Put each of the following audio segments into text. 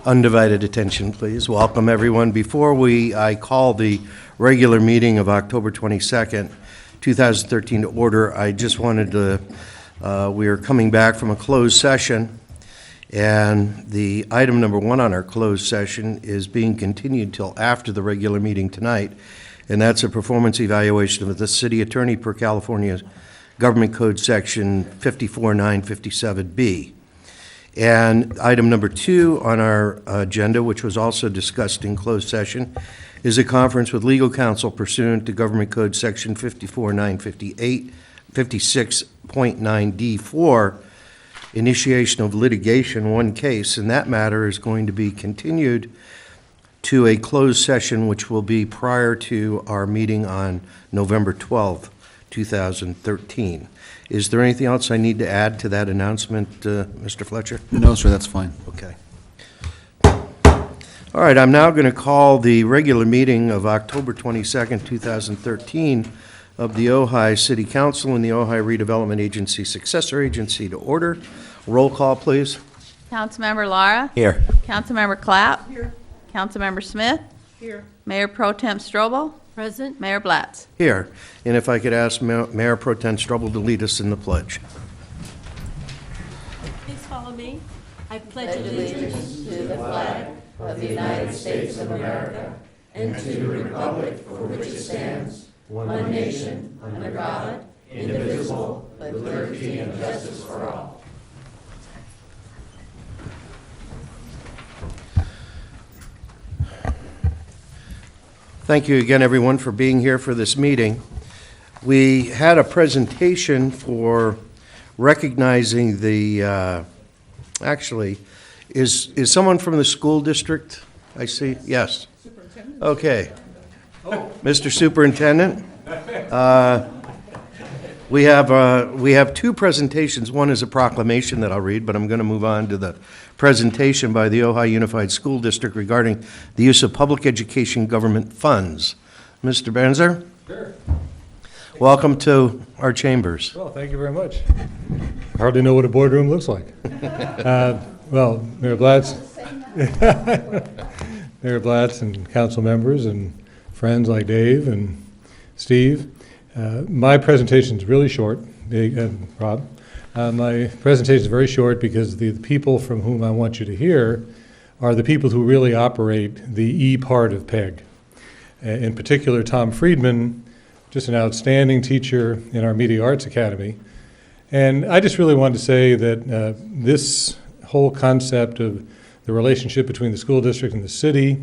Undivided attention, please. Welcome, everyone. Before I call the regular meeting of October 22nd, 2013 to order, I just wanted to, we are coming back from a closed session, and the item number 1 on our closed session is being continued till after the regular meeting tonight, and that's a performance evaluation of the city attorney per California Government Code Section 54957B. And item number 2 on our agenda, which was also discussed in closed session, is a conference with legal counsel pursuant to Government Code Section 54956.9D4, initiation of litigation, one case, and that matter is going to be continued to a closed session, which will be prior to our meeting on November 12th, 2013. Is there anything else I need to add to that announcement, Mr. Fletcher? No, sir, that's fine. Okay. All right, I'm now going to call the regular meeting of October 22nd, 2013 of the Ojai City Council and the Ojai Redevelopment Agency Successor Agency to order. Roll call, please. Councilmember Lara? Here. Councilmember Clapp? Here. Councilmember Smith? Here. Mayor Pro Tem Strobel? Present. Mayor Blatz? Here. And if I could ask Mayor Pro Tem Strobel to lead us in the pledge. Please follow me. I pledge allegiance to the flag of the United States of America and to the republic for which it stands, one nation, under God, indivisible, with liberty and justice for all. Thank you again, everyone, for being here for this meeting. We had a presentation for recognizing the, actually, is someone from the school district? I see, yes. Superintendent. Okay. Oh. Mr. Superintendent, we have 2 presentations. One is a proclamation that I'll read, but I'm going to move on to the presentation by the Ojai Unified School District regarding the use of public education government funds. Mr. Benzer? Sure. Welcome to our chambers. Well, thank you very much. I hardly know what a boardroom looks like. Well, Mayor Blatz, Mayor Blatz and council members and friends like Dave and Steve. My presentation is really short, Rob. My presentation is very short because the people from whom I want you to hear are the people who really operate the E part of PEG. In particular, Tom Friedman, just an outstanding teacher in our Media Arts Academy. And I just really wanted to say that this whole concept of the relationship between the school district and the city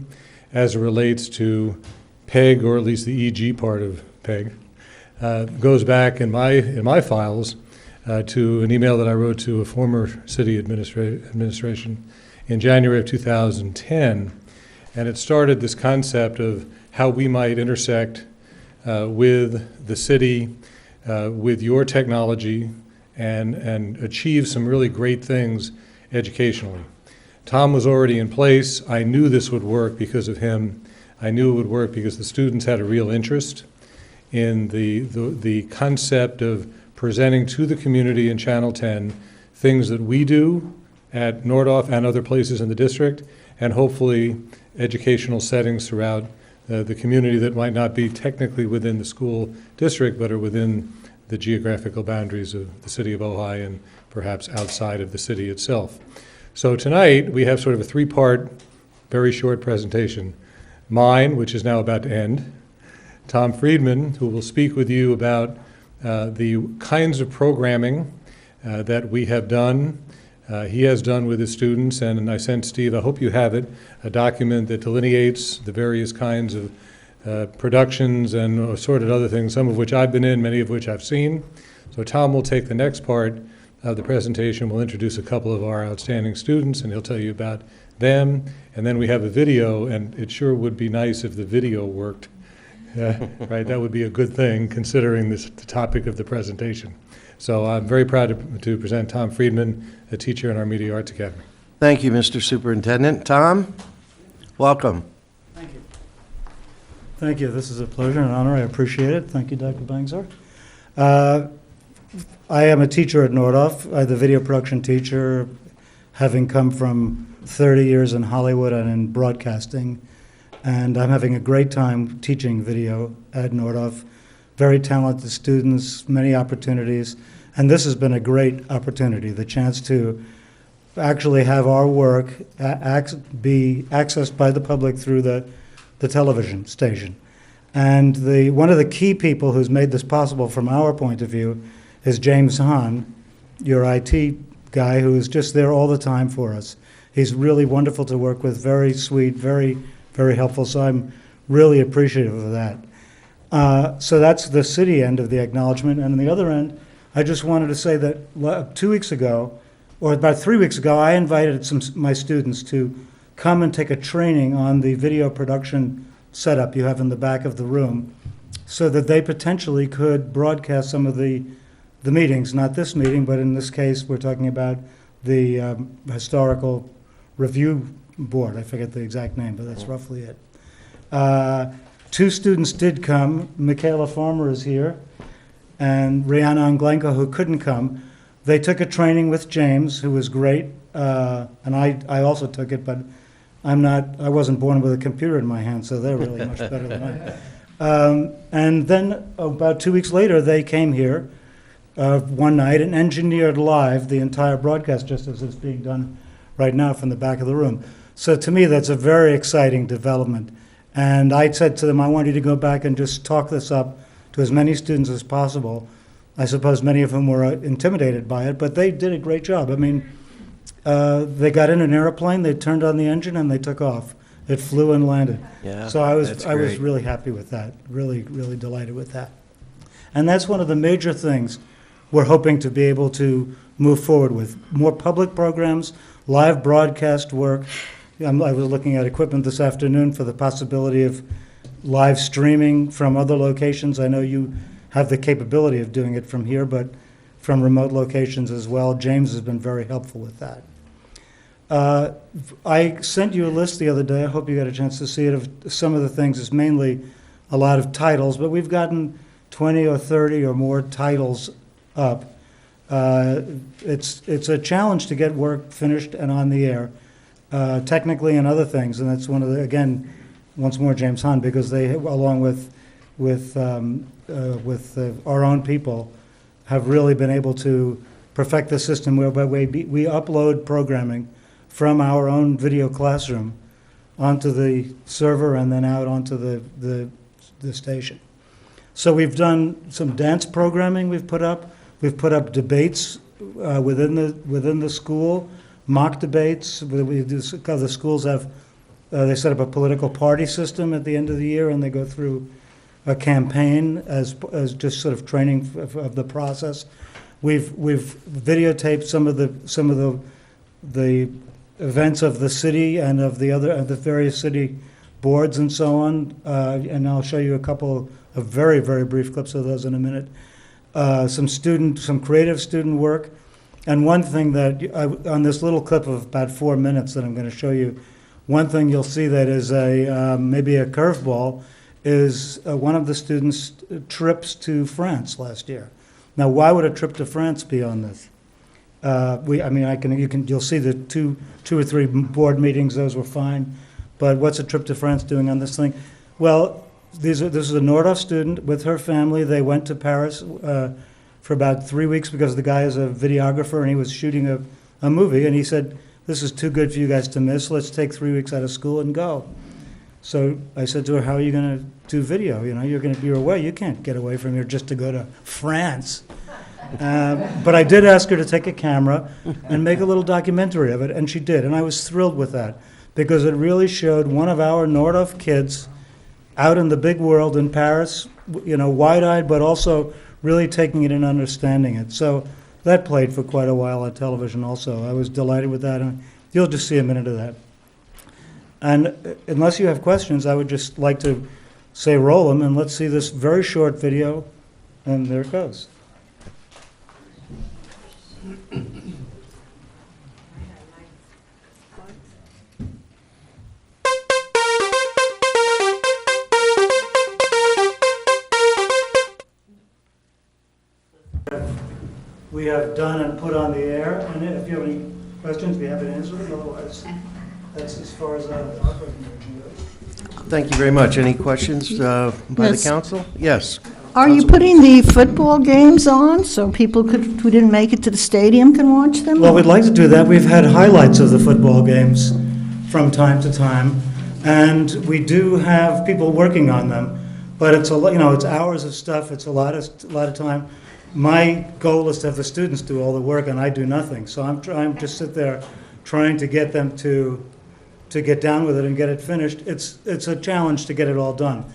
as it relates to PEG, or at least the EG part of PEG, goes back in my files to an email that I wrote to a former city administration in January of 2010, and it started this concept of how we might intersect with the city, with your technology, and achieve some really great things educationally. Tom was already in place. I knew this would work because of him. I knew it would work because the students had a real interest in the concept of presenting to the community in Channel 10 things that we do at Nordhoff and other places in the district, and hopefully educational settings throughout the community that might not be technically within the school district, but are within the geographical boundaries of the city of Ojai and perhaps outside of the city itself. So tonight we have sort of a 3-part, very short presentation. Mine, which is now about to end, Tom Friedman, who will speak with you about the kinds of programming that we have done, he has done with his students, and I sent Steve, I hope you have it, a document that delineates the various kinds of productions and assorted other things, some of which I've been in, many of which I've seen. So Tom will take the next part of the presentation. We'll introduce a couple of our outstanding students, and he'll tell you about them. And then we have a video, and it sure would be nice if the video worked. Right, that would be a good thing considering the topic of the presentation. So I'm very proud to present Tom Friedman, a teacher in our Media Arts Academy. Thank you, Mr. Superintendent. Tom, welcome. Thank you. Thank you. This is a pleasure and an honor. I appreciate it. Thank you, Dr. Bangzar. I am a teacher at Nordhoff. I'm the video production teacher, having come from 30 years in Hollywood and in broadcasting. And I'm having a great time teaching video at Nordhoff. Very talented students, many opportunities. And this has been a great opportunity, the chance to actually have our work be accessed by the public through the television station. And one of the key people who's made this possible from our point of view is James Hahn, your IT guy, who is just there all the time for us. He's really wonderful to work with, very sweet, very, very helpful, so I'm really appreciative of that. So that's the city end of the acknowledgement, and on the other end, I just wanted to say that 2 weeks ago, or about 3 weeks ago, I invited my students to come and take a training on the video production setup you have in the back of the room, so that they potentially could broadcast some of the meetings, not this meeting, but in this case, we're talking about the Historical Review Board. I forget the exact name, but that's roughly it. 2 students did come. Michaela Farmer is here, and Rihanna Anglenko, who couldn't come. They took a training with James, who was great, and I also took it, but I wasn't born with a computer in my hand, so they're really much better than I. And then about 2 weeks later, they came here one night and engineered live the entire broadcast, just as it's being done right now from the back of the room. So to me, that's a very exciting development. And I said to them, I want you to go back and just talk this up to as many students as possible. I suppose many of them were intimidated by it, but they did a great job. I mean, they got in an airplane, they turned on the engine, and they took off. It flew and landed. Yeah, so I was great. really happy with that, really, really delighted with that. And that's one of the major things we're hoping to be able to move forward with. More public programs, live broadcast work. I was looking at equipment this afternoon for the possibility of live streaming from other locations. I know you have the capability of doing it from here, but from remote locations as well. James has been very helpful with that. I sent you a list the other day. I hope you got a chance to see it of some of the things. It's mainly a lot of titles, but we've gotten 20 or 30 or more titles up. It's a challenge to get work finished and on the air, technically and other things, and that's one of the, again, once more James Hahn, because they, along with our own people, have really been able to perfect the system whereby we upload programming from our own video classroom onto the server and then out onto the station. So we've done some dance programming we've put up. We've put up debates within the school, mock debates. The schools have, they set up a political party system at the end of the year, and they go through a campaign as just sort of training of the process. We've videotaped some of the events of the city and of the various city boards and so on, and I'll show you a couple of very, very brief clips of those in a minute. Some creative student work, and one thing that on this little clip of about 4 minutes that I'm going to show you, one thing you'll see that is maybe a curveball is one of the students' trips to France last year. Now, why would a trip to France be on this? You'll see the two or three board meetings; those were fine. But what's a trip to France doing on this thing? Well, this is a Nordhoff student with her family. They went to Paris for about 3 weeks because the guy is a videographer and he was shooting a movie. And he said, "This is too good for you guys to miss. Let's take 3 weeks out of school and go." So I said to her, "How are you going to do video? You know, you're away. You can't get away from here just to go to France." But I did ask her to take a camera and make a little documentary of it, and she did. And I was thrilled with that because it really showed one of our Nordhoff kids out in the big world in Paris, you know, wide-eyed, but also really taking it and understanding it. So that played for quite a while on television also. I was delighted with that, and you'll just see a minute of that. And unless you have questions, I would just like to say roll them, and let's see this very short video, and there it goes. We have done and put on the air, and if you have any questions, be happy to answer them, otherwise, that's as far as our presentation goes. Thank you very much. Any questions by the Yes. council? Yes. Are you putting the football games on so people who didn't make it to the stadium can watch them? Well, we'd like to do that. We've had highlights of the football games from time to time, and we do have people working on them. But it's it's hours of stuff. It's a lot of time. My goal is to have the students do all the work, and I do nothing. So I'm trying to sit there, trying to get them to get down with it and get it finished. It's a challenge to get it all done.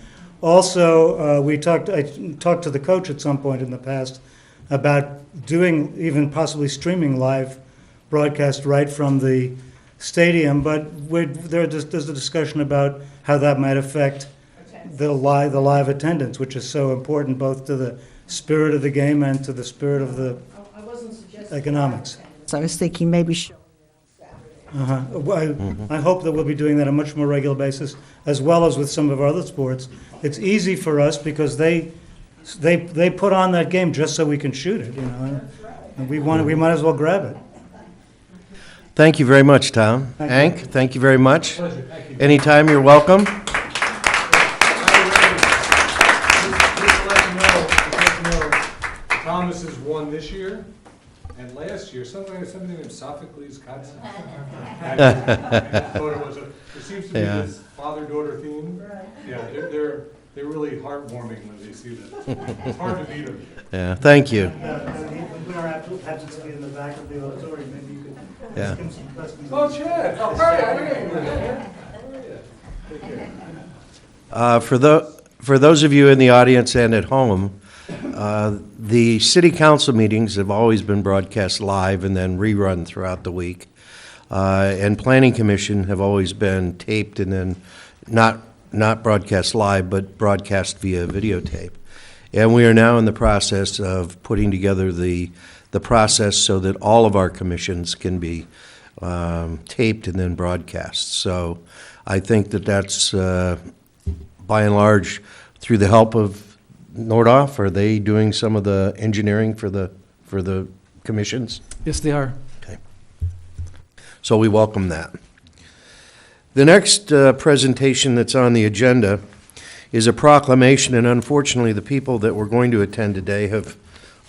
Also, I talked to the coach at some point in the past about doing, even possibly streaming live broadcast right from the stadium, but there's a discussion about how that might affect the live attendance, which is so important both to the spirit of the game and to the spirit of the economics. So I was thinking maybe I hope that we'll be doing that on a much more regular basis, as well as with some of our other sports. It's easy for us because they put on that game just so we can shoot it, and we might as well grab it. Thank you very much, Tom. Thank you. Hank, thank you very much. Anytime, you're welcome. Just let you know, Thomas has won this year, and last year, somebody named Sophocles Katzen. It seems to be Yeah. this father-daughter theme. Yeah, they're really heartwarming when they see that. It's hard to beat them. Yeah, thank you. We are happy to be in the back of the auditorium. Maybe you could Yeah. ask him some questions. Oh, Chad. Oh, hi. For those of you in the audience and at home, the city council meetings have always been broadcast live and then rerun throughout the week. And planning commission have always been taped and then not broadcast live, but broadcast via videotape. And we are now in the process of putting together the process so that all of our commissions can be taped and then broadcast. So I think that's, by and large, through the help of Nordoff. Are they doing some of the engineering for the commissions? Yes, they are. Okay. So we welcome that. The next presentation that's on the agenda is a proclamation, and unfortunately the people that were going to attend today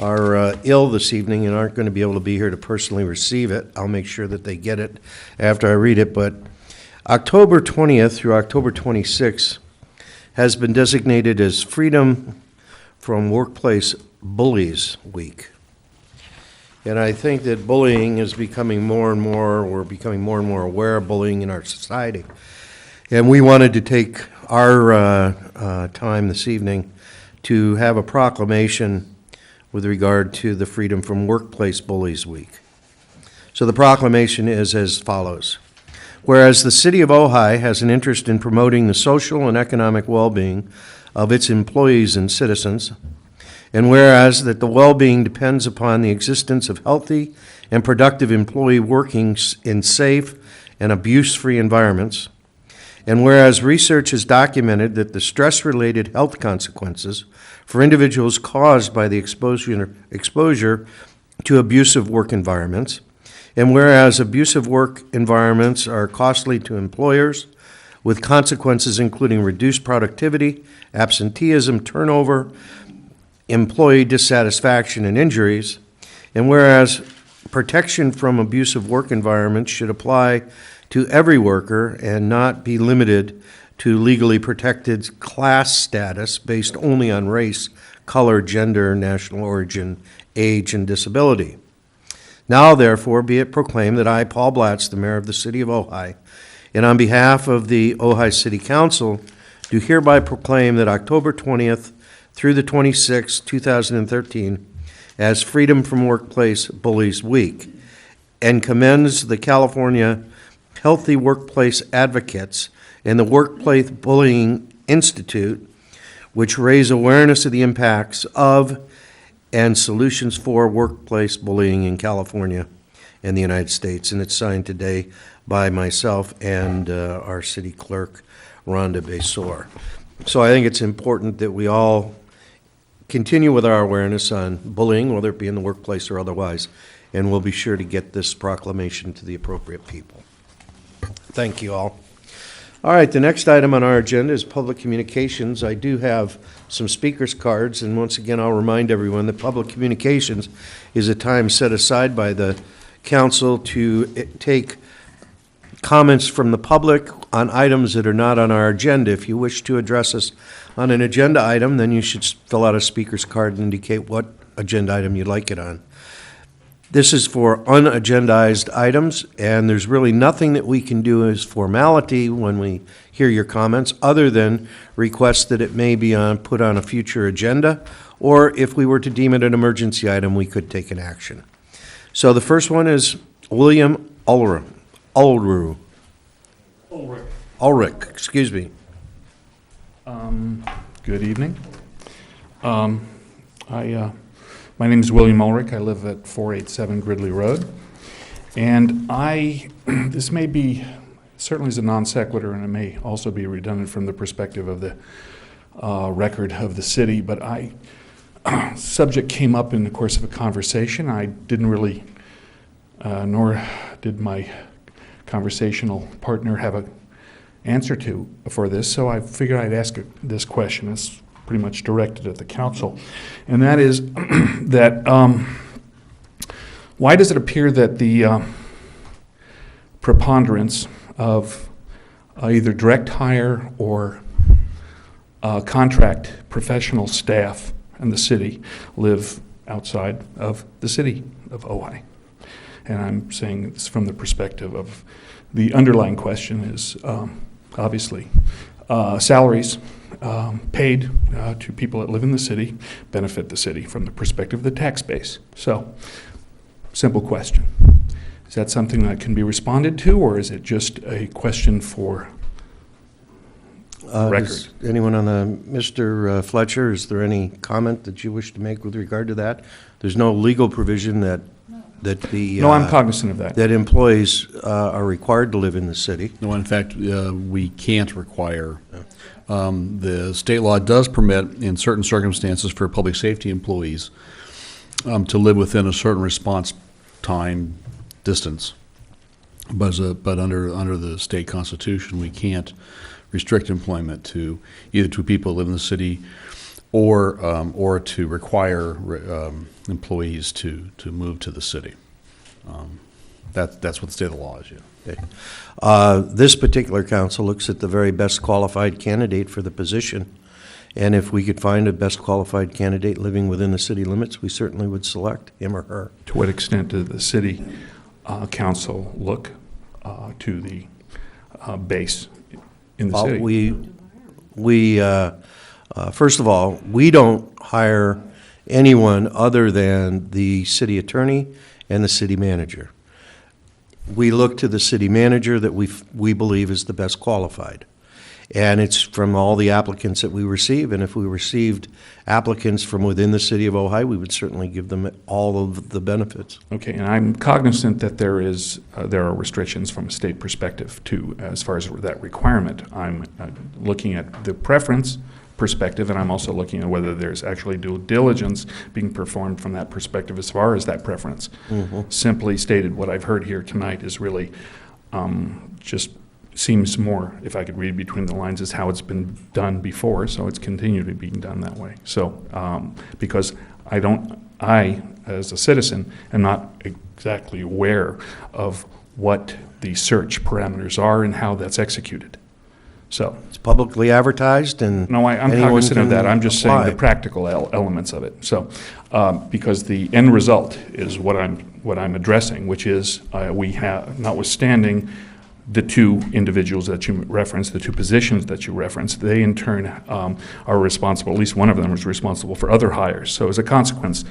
are ill this evening and aren't going to be able to be here to personally receive it. I'll make sure that they get it after I read it, but October 20th through October 26th has been designated as Freedom from Workplace Bullies Week. And I think that bullying is becoming more and more, we're becoming more and more aware of bullying in our society. And we wanted to take our time this evening to have a proclamation with regard to the Freedom from Workplace Bullies Week. So the proclamation is as follows. Whereas the city of Ojai has an interest in promoting the social and economic well-being of its employees and citizens, and whereas that the well-being depends upon the existence of healthy and productive employee working in safe and abuse-free environments, and whereas research has documented that the stress-related health consequences for individuals caused by the exposure to abusive work environments, and whereas abusive work environments are costly to employers, with consequences including reduced productivity, absenteeism, turnover, employee dissatisfaction, and injuries, and whereas protection from abusive work environments should apply to every worker and not be limited to legally protected class status based only on race, color, gender, national origin, age, and disability. Now, therefore, be it proclaimed that I, Paul Blatz, the mayor of the city of Ojai, and on behalf of the Ojai City Council, do hereby proclaim that October 20th through the 26th, 2013, as Freedom from Workplace Bullies Week, and commends the California Healthy Workplace Advocates and the Workplace Bullying Institute, which raise awareness of the impacts of and solutions for workplace bullying in California and the United States. And it's signed today by myself and our city clerk, Rhonda Besor. So I think it's important that we all continue with our awareness on bullying, whether it be in the workplace or otherwise, and we'll be sure to get this proclamation to the appropriate people. Thank you all. All right, the next item on our agenda is public communications. I do have some speakers cards, and once again, I'll remind everyone that public communications is a time set aside by the council to take comments from the public on items that are not on our agenda. If you wish to address us on an agenda item, then you should fill out a speaker's card and indicate what agenda item you'd like it on. This is for unagendized items, and there's really nothing that we can do as formality when we hear your comments, other than request that it may be put on a future agenda, or if we were to deem it an emergency item, we could take an action. So the first one is William Ulrich, excuse me. Good evening. My name is William Ulrich. I live at 487 Gridley Road. And this may be, certainly is a non sequitur, and it may also be redundant from the perspective of the record of the city, but subject came up in the course of a conversation. I didn't really, nor did my conversational partner have an answer for this, so I figured I'd ask this question. It's pretty much directed at the council, and that is that why does it appear that the preponderance of either direct hire or contract professional staff in the city live outside of the city of Ojai? And I'm saying this from the perspective of the underlying question is obviously salaries paid to people that live in the city benefit the city from the perspective of the tax base. So, simple question. Is that something that can be responded to, or is it just a question for record? Does anyone on the, Mr. Fletcher, is there any comment that you wish to make with regard to that? There's no legal provision that the No, I'm cognizant of that. that employees are required to live in the city. No, in fact, we can't require. The state law does permit, in certain circumstances, for public safety employees to live within a certain response time distance. But under the state constitution, we can't restrict employment to either to people who live in the city or to require employees to move to the city. That's what the state of the law is. Yeah. Okay. This particular council looks at the very best qualified candidate for the position, and if we could find a best qualified candidate living within the city limits, we certainly would select him or her. To what extent does the city council look to the base in the city? We first of all, we don't hire anyone other than the city attorney and the city manager. We look to the city manager that we believe is the best qualified. And it's from all the applicants that we receive, and if we received applicants from within the city of Ojai, we would certainly give them all of the benefits. Okay, and I'm cognizant that there are restrictions from a state perspective too, as far as that requirement. I'm looking at the preference perspective, and I'm also looking at whether there's actually due diligence being performed from that perspective as far as that preference. Mm-hmm. Simply stated, what I've heard here tonight is really just seems more, if I could read between the lines, is how it's been done before, so it's continually being done that way. So, because I, as a citizen, am not exactly aware of what the search parameters are and how that's executed. So it's publicly advertised, and no, I'm cognizant of that. I'm just saying the practical elements of it. So, because the end result is what I'm addressing, which is we have, notwithstanding the two individuals that you referenced, the two positions that you referenced, they in turn are responsible, at least one of them is responsible for other hires. So as a consequence,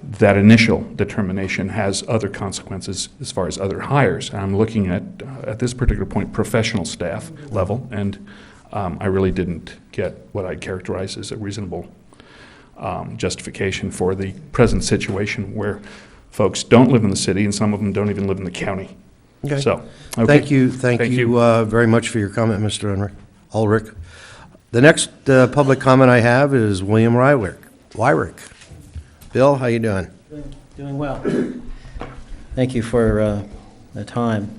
that initial determination has other consequences as far as other hires. And I'm looking at this particular point, professional staff level, and I really didn't get what I'd characterize as a reasonable justification for the present situation where folks don't live in the city and some of them don't even live in the county. Okay. So, okay. Thank you very much for your comment, Mr. Ulrich. The next public comment I have is William Rywick. Wyrick. Bill, how you doing? Doing well. Thank you for the time.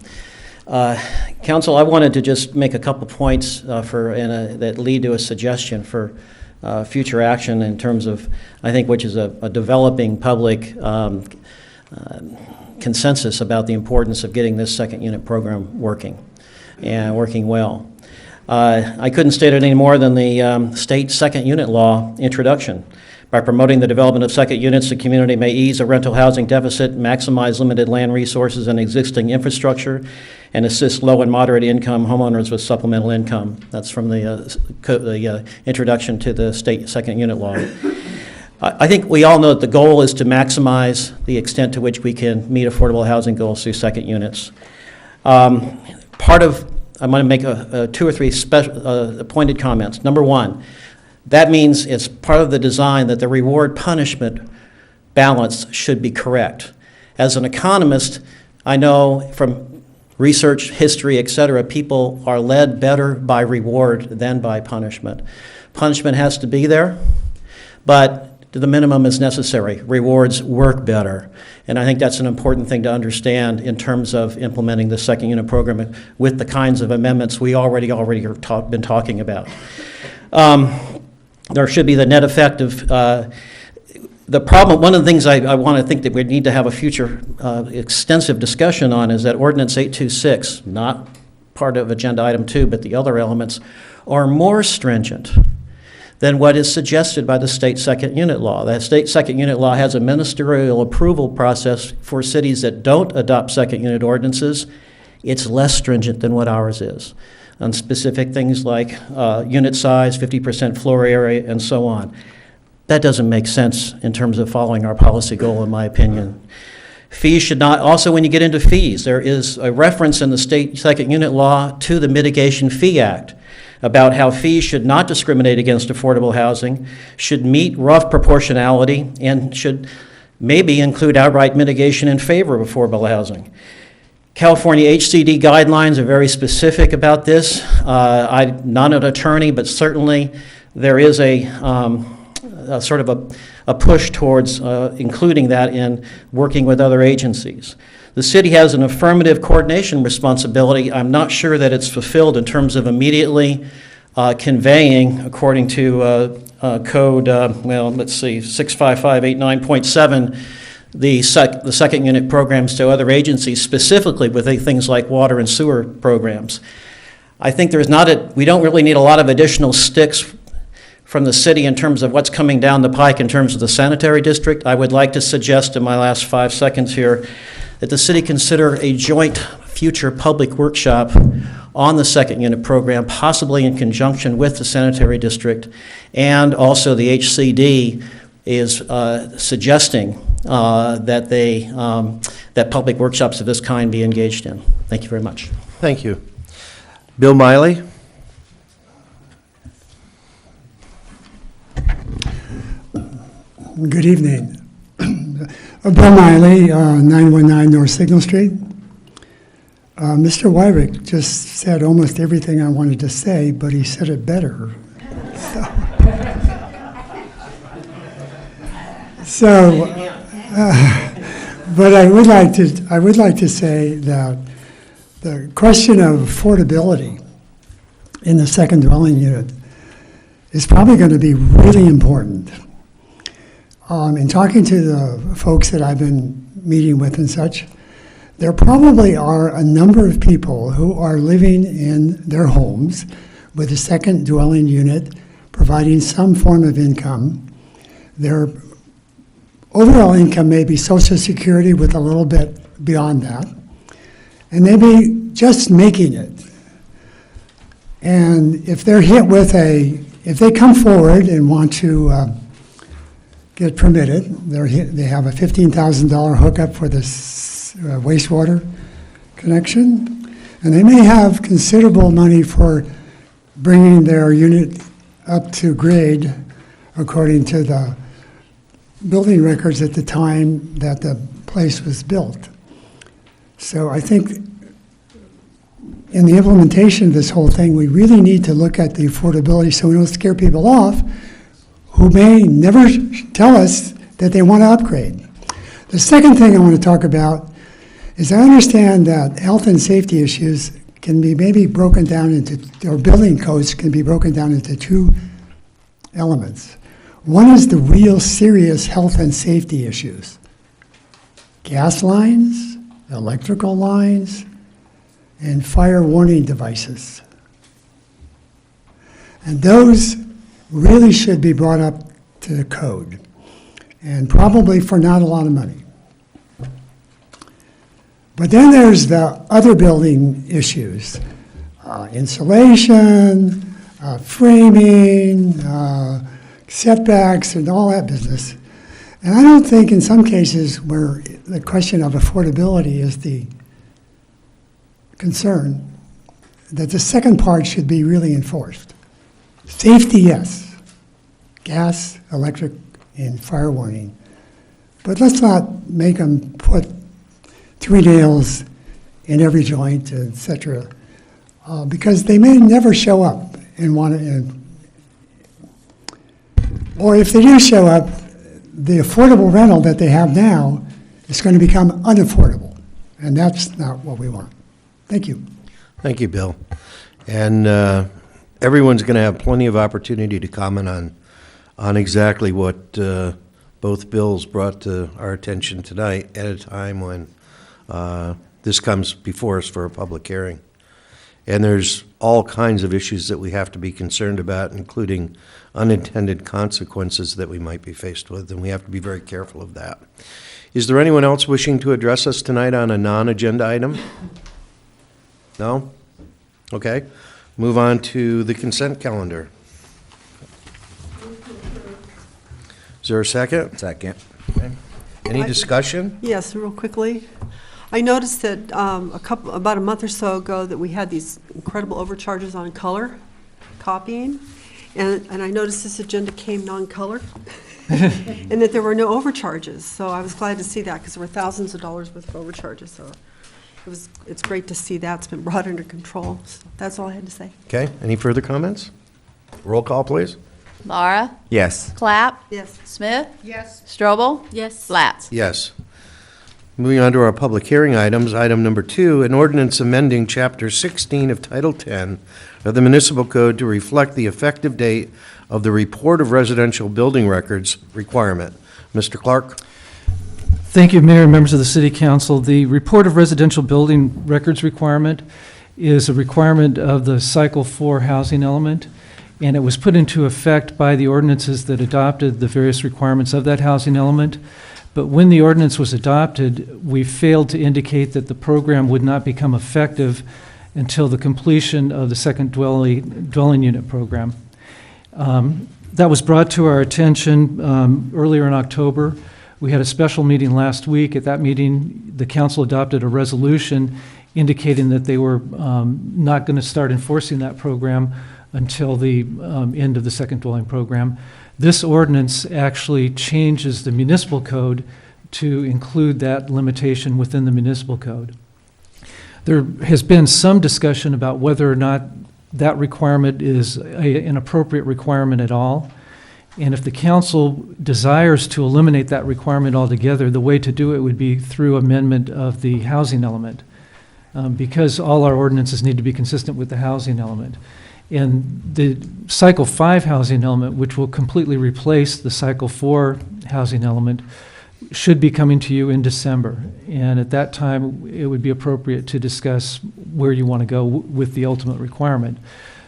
Council, I wanted to just make a couple points that lead to a suggestion for future action in terms of, I think, which is a developing public consensus about the importance of getting this second unit program working and working well. I couldn't state it any more than the state second unit law introduction. By promoting the development of second units, the community may ease a rental housing deficit, maximize limited land resources and existing infrastructure, and assist low and moderate income homeowners with supplemental income. That's from the introduction to the state second unit law. I think we all know that the goal is to maximize the extent to which we can meet affordable housing goals through second units. I'm going to make two or three pointed comments. Number one, that means it's part of the design that the reward-punishment balance should be correct. As an economist, I know from research, history, et cetera, people are led better by reward than by punishment. Punishment has to be there, but the minimum is necessary. Rewards work better. And I think that's an important thing to understand in terms of implementing the second unit program with the kinds of amendments we already have been talking about. There should be the net effect of the problem. One of the things I want to think that we need to have a future extensive discussion on is that Ordinance 826, not part of Agenda Item 2, but the other elements, are more stringent than what is suggested by the state second unit law. The state second unit law has a ministerial approval process for cities that don't adopt second unit ordinances. It's less stringent than what ours is on specific things like unit size, 50% floor area, and so on. That doesn't make sense in terms of following our policy goal, in my opinion. Fees should not, also when you get into fees, there is a reference in the state second unit law to the Mitigation Fee Act about how fees should not discriminate against affordable housing, should meet rough proportionality, and should maybe include outright mitigation in favor of affordable housing. California HCD guidelines are very specific about this. I'm not an attorney, but certainly there is a sort of a push towards including that in working with other agencies. The city has an affirmative coordination responsibility. I'm not sure that it's fulfilled in terms of immediately conveying, according to code, 65589.7, the second unit programs to other agencies, specifically with things like water and sewer programs. I think we don't really need a lot of additional sticks from the city in terms of what's coming down the pike in terms of the sanitary district. I would like to suggest in my last 5 seconds here that the city consider a joint future public workshop on the second unit program, possibly in conjunction with the sanitary district, and also the HCD is suggesting that public workshops of this kind be engaged in. Thank you very much. Thank you. Bill Miley? Good evening. Bill Miley, 919 North Signal Street. Mr. Wyrick just said almost everything I wanted to say, but he said it better. But I would like to say that the question of affordability in the second dwelling unit is probably going to be really important. In talking to the folks that I've been meeting with and such, there probably are a number of people who are living in their homes with a second dwelling unit, providing some form of income. Their overall income may be Social Security with a little bit beyond that, and they may just making it. And if they're hit with if they come forward and want to get permitted, they have a $15,000 hookup for this wastewater connection, and they may have considerable money for bringing their unit up to grade according to the building records at the time that the place was built. So I think in the implementation of this whole thing, we really need to look at the affordability so we don't scare people off who may never tell us that they want to upgrade. The second thing I want to talk about is I understand that health and safety issues can be maybe broken down into, or building codes can be broken down into two elements. One is the real serious health and safety issues. Gas lines, electrical lines, and fire warning devices. And those really should be brought up to the code, and probably for not a lot of money. But then there's the other building issues, insulation, framing, setbacks, and all that business. And I don't think in some cases where the question of affordability is the concern, that the second part should be really enforced. Safety, yes. Gas, electric, and fire warning. But let's not make them put 3 nails in every joint, et cetera, because they may never show up and want to, or if they do show up, the affordable rental that they have now is going to become unaffordable, and that's not what we want. Thank you. Thank you, Bill. And everyone's going to have plenty of opportunity to comment on exactly what both bills brought to our attention tonight at a time when this comes before us for a public hearing. And there's all kinds of issues that we have to be concerned about, including unintended consequences that we might be faced with, and we have to be very careful of that. Is there anyone else wishing to address us tonight on a non-agenda item? No? Okay. Move on to the consent calendar. Is there a second? Second. Okay. Any discussion? Yes, real quickly. I noticed that about a month or so ago that we had these incredible overcharges on color copying, and I noticed this agenda came non-color, and that there were no overcharges. So I was glad to see that because there were thousands of dollars worth of overcharges. So it's great to see that's been brought under control. So that's all I had to say. Okay. Any further comments? Roll call, please. Laura? Yes. Clapp? Yes. Smith? Yes. Strobel? Yes. Latz? Yes. Moving on to our public hearing items, item number 2, an ordinance amending Chapter 16 of Title 10 of the Municipal Code to reflect the effective date of the Report of Residential Building Records requirement. Mr. Clark? Thank you, Mayor and members of the City Council. The Report of Residential Building Records requirement is a requirement of the Cycle 4 housing element, and it was put into effect by the ordinances that adopted the various requirements of that housing element. But when the ordinance was adopted, we failed to indicate that the program would not become effective until the completion of the second dwelling unit program. That was brought to our attention earlier in October. We had a special meeting last week. At that meeting, the council adopted a resolution indicating that they were not going to start enforcing that program until the end of the second dwelling program. This ordinance actually changes the municipal code to include that limitation within the municipal code. There has been some discussion about whether or not that requirement is an appropriate requirement at all. And if the council desires to eliminate that requirement altogether, the way to do it would be through amendment of the housing element, because all our ordinances need to be consistent with the housing element. And the Cycle 5 housing element, which will completely replace the Cycle 4 housing element, should be coming to you in December. And at that time, it would be appropriate to discuss where you want to go with the ultimate requirement.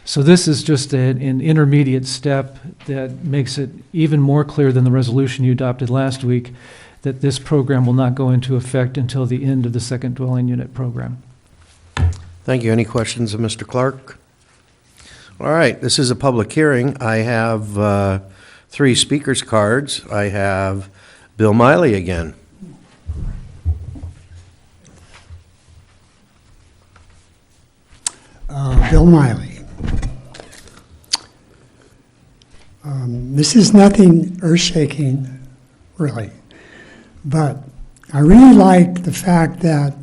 So this is just an intermediate step that makes it even more clear than the resolution you adopted last week that this program will not go into effect until the end of the second dwelling unit program. Thank you. Any questions of Mr. Clark? All right, this is a public hearing. I have 3 speakers cards. I have Bill Miley again. Bill Miley. This is nothing earth-shaking, really, but I really like the fact that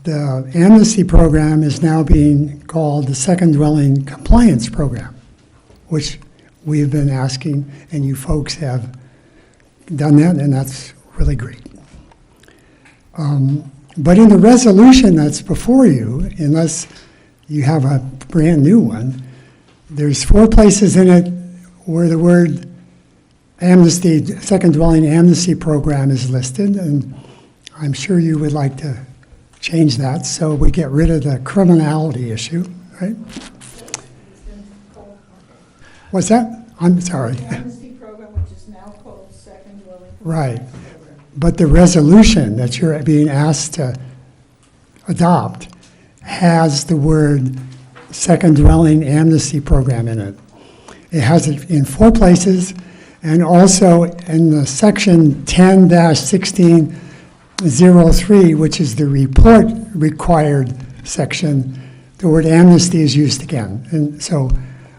the amnesty program is now being called the Second Dwelling Compliance Program, which we've been asking, and you folks have done that, and that's really great. But in the resolution that's before you, unless you have a brand new one, there's 4 places in it where the word amnesty, second dwelling amnesty program is listed, and I'm sure you would like to change that so we get rid of the criminality issue, right? What's that? I'm sorry. Amnesty program, which is now called second dwelling. Right. But the resolution that you're being asked to adopt has the word second dwelling amnesty program in it. It has it in 4 places, and also in the section 10-1603, which is the report required section, the word amnesty is used again. And so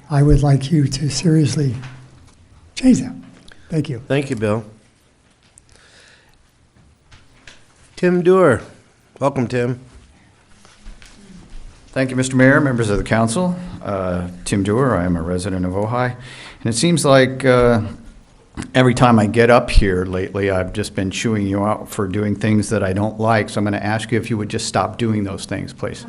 I would like you to seriously change that. Thank you. Thank you, Bill. Tim Doer. Welcome, Tim. Thank you, Mr. Mayor, members of the council. Tim Doer, I am a resident of Ojai. And it seems like every time I get up here lately, I've just been chewing you out for doing things that I don't like. So I'm going to ask you if you would just stop doing those things, please.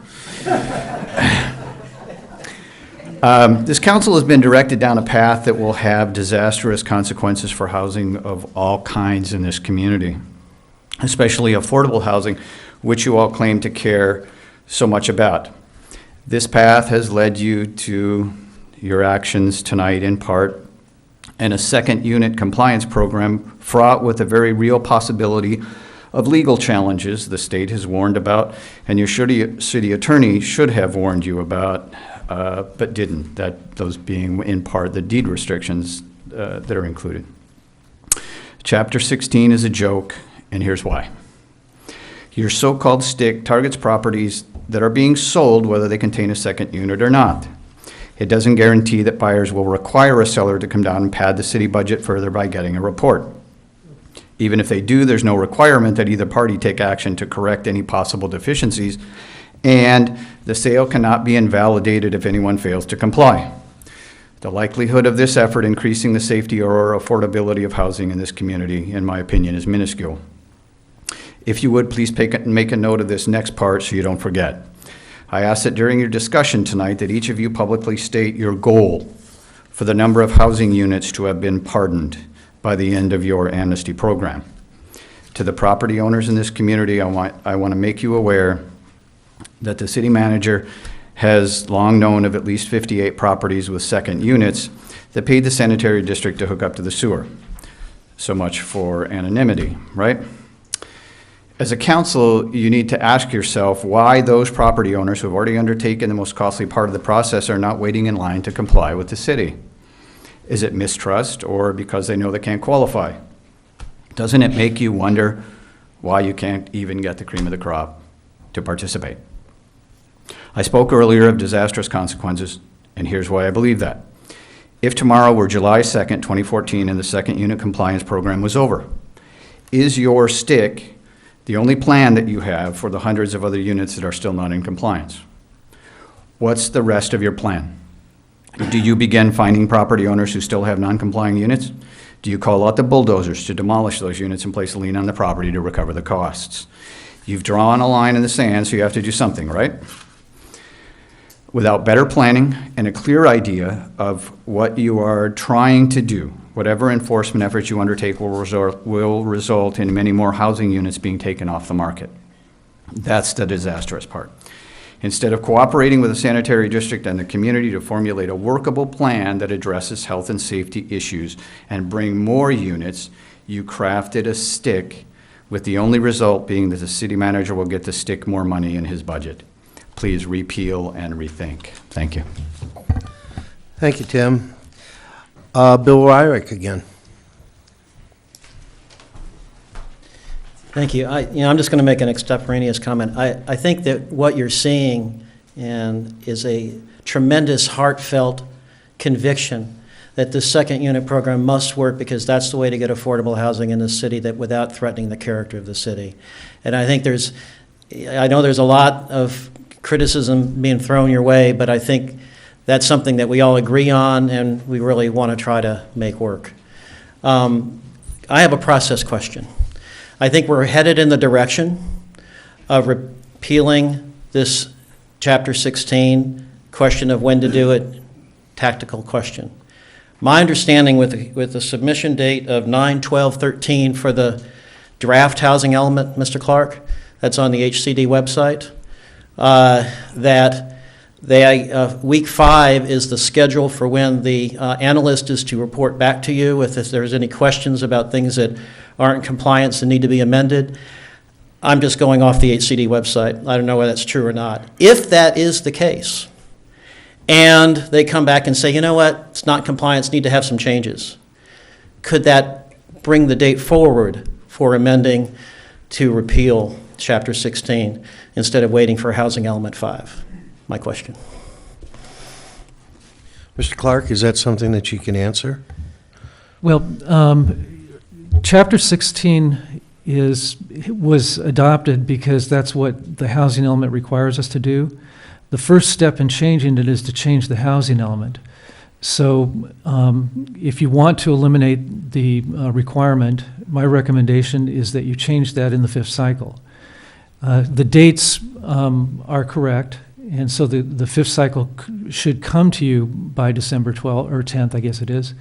This council has been directed down a path that will have disastrous consequences for housing of all kinds in this community, especially affordable housing, which you all claim to care so much about. This path has led you to your actions tonight in part, and a second unit compliance program fraught with a very real possibility of legal challenges the state has warned about, and your city attorney should have warned you about, but didn't, that those being in part the deed restrictions that are included. Chapter 16 is a joke, and here's why. Your so-called stick targets properties that are being sold whether they contain a second unit or not. It doesn't guarantee that buyers will require a seller to come down and pad the city budget further by getting a report. Even if they do, there's no requirement that either party take action to correct any possible deficiencies, and the sale cannot be invalidated if anyone fails to comply. The likelihood of this effort increasing the safety or affordability of housing in this community, in my opinion, is minuscule. If you would, please make a note of this next part so you don't forget. I ask that during your discussion tonight that each of you publicly state your goal for the number of housing units to have been pardoned by the end of your amnesty program. To the property owners in this community, I want to make you aware that the city manager has long known of at least 58 properties with second units that paid the sanitary district to hook up to the sewer. So much for anonymity, right? As a council, you need to ask yourself why those property owners who have already undertaken the most costly part of the process are not waiting in line to comply with the city. Is it mistrust or because they know they can't qualify? Doesn't it make you wonder why you can't even get the cream of the crop to participate? I spoke earlier of disastrous consequences, and here's why I believe that. If tomorrow were July 2nd, 2014, and the second unit compliance program was over, is your stick the only plan that you have for the hundreds of other units that are still not in compliance? What's the rest of your plan? Do you begin finding property owners who still have non-complying units? Do you call out the bulldozers to demolish those units and place a lien on the property to recover the costs? You've drawn a line in the sand, so you have to do something, right? Without better planning and a clear idea of what you are trying to do, whatever enforcement efforts you undertake will result in many more housing units being taken off the market. That's the disastrous part. Instead of cooperating with the sanitary district and the community to formulate a workable plan that addresses health and safety issues and bring more units, you crafted a stick with the only result being that the city manager will get to stick more money in his budget. Please repeal and rethink. Thank you. Thank you, Tim. Bill Wyrick again. Thank you. I'm just going to make an extemporaneous comment. I think that what you're seeing is a tremendous heartfelt conviction that this second unit program must work because that's the way to get affordable housing in the city that without threatening the character of the city. And I think I know there's a lot of criticism being thrown your way, but I think That's something that we all agree on and we really want to try to make work. I have a process question. I think we're headed in the direction of repealing this Chapter 16, question of when to do it, tactical question. My understanding with the submission date of 9/12/13 for the draft housing element, Mr. Clark, that's on the HCD website, that week 5 is the schedule for when the analyst is to report back to you if there's any questions about things that aren't in compliance and need to be amended. I'm just going off the HCD website. I don't know whether that's true or not. If that is the case, and they come back and say, you know what, it's not compliance, need to have some changes, could that bring the date forward for amending to repeal Chapter 16 instead of waiting for Housing Element 5? My question. Mr. Clark, is that something that you can Well, Chapter 16 was adopted because that's what the housing element requires us to do. The first step in changing it is to change the housing element. So if you want to eliminate the requirement, my recommendation is that you change that in the 5th cycle. The dates are correct, and so the 5th cycle should come to you by December 12th or 10th, I guess it is.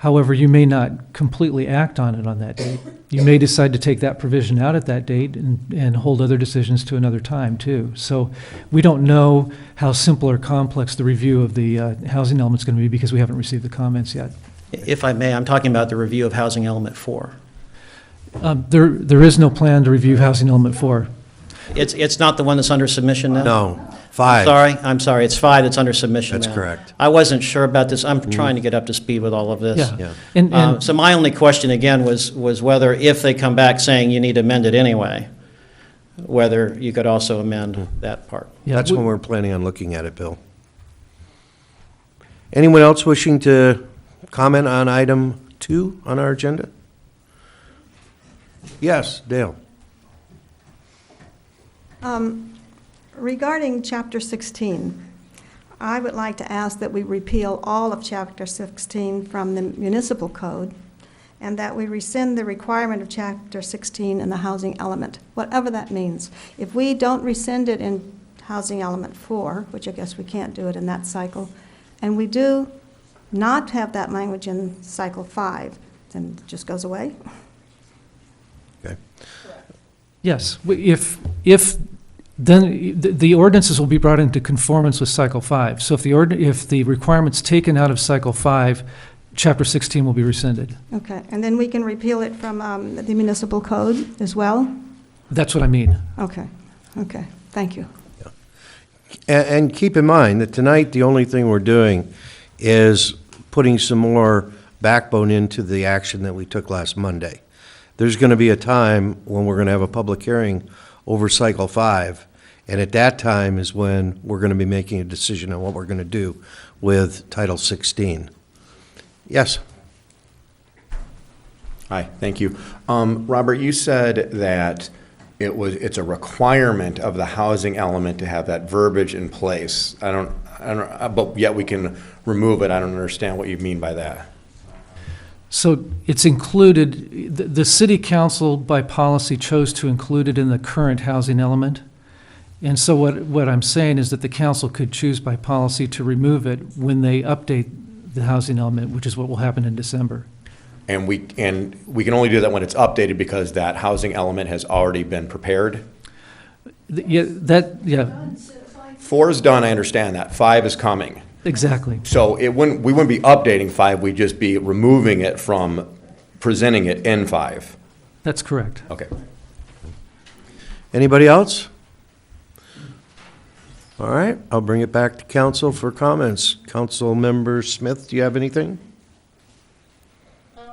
However, you may not completely act on it on that date. You may decide to take that provision out at that date and hold other decisions to another time, too. So we don't know how simple or complex the review of the housing element is going to be because we haven't received the comments yet. If I may, I'm talking about the review of Housing Element 4. There is no plan to review Housing Element 4. It's not the one that's under submission now? No, 5. I'm sorry, it's 5 that's under submission That's now. correct. I wasn't sure about this. I'm trying to get up to speed with all of this. Yeah. And So my only question again was whether if they come back saying you need to amend it anyway, whether you could also amend that part. yeah, That's when we're planning on looking at it, Bill. Anyone else wishing to comment on item 2 on our agenda? Yes, Dale. Regarding Chapter 16, I would like to ask that we repeal all of Chapter 16 from the municipal code and that we rescind the requirement of Chapter 16 in the housing element, whatever that means. If we don't rescind it in housing element 4, which I guess we can't do it in that cycle, and we do not have that language in cycle 5, then it just goes away? Okay. yes, if then the ordinances will be brought into conformance with Cycle 5. So if the requirement's taken out of Cycle 5, Chapter 16 will be rescinded. Okay, and then we can repeal it from the municipal code as well? That's what I mean. Okay, thank you. And keep in mind that tonight, the only thing we're doing is putting some more backbone into the action that we took last Monday. There's going to be a time when we're going to have a public hearing over Cycle 5, and at that time is when we're going to be making a decision on what we're going to do with Title 16. Yes? Hi, thank you. Robert, you said that it's a requirement of the housing element to have that verbiage in place. I don't, but yet we can remove it. I don't understand what you mean by that. So it's included, the city council by policy chose to include it in the current housing element. And so what I'm saying is that the council could choose by policy to remove it when they update the housing element, which is what will happen in December. And we can only do that when it's updated because that housing element has already been prepared? Yeah. 4 is done, I understand that. 5 is coming. Exactly. So we wouldn't be updating 5, we'd just be removing it from presenting it in 5. That's correct. Okay. Anybody else? All right, I'll bring it back to council for comments. Council Member Smith, do you have anything? No,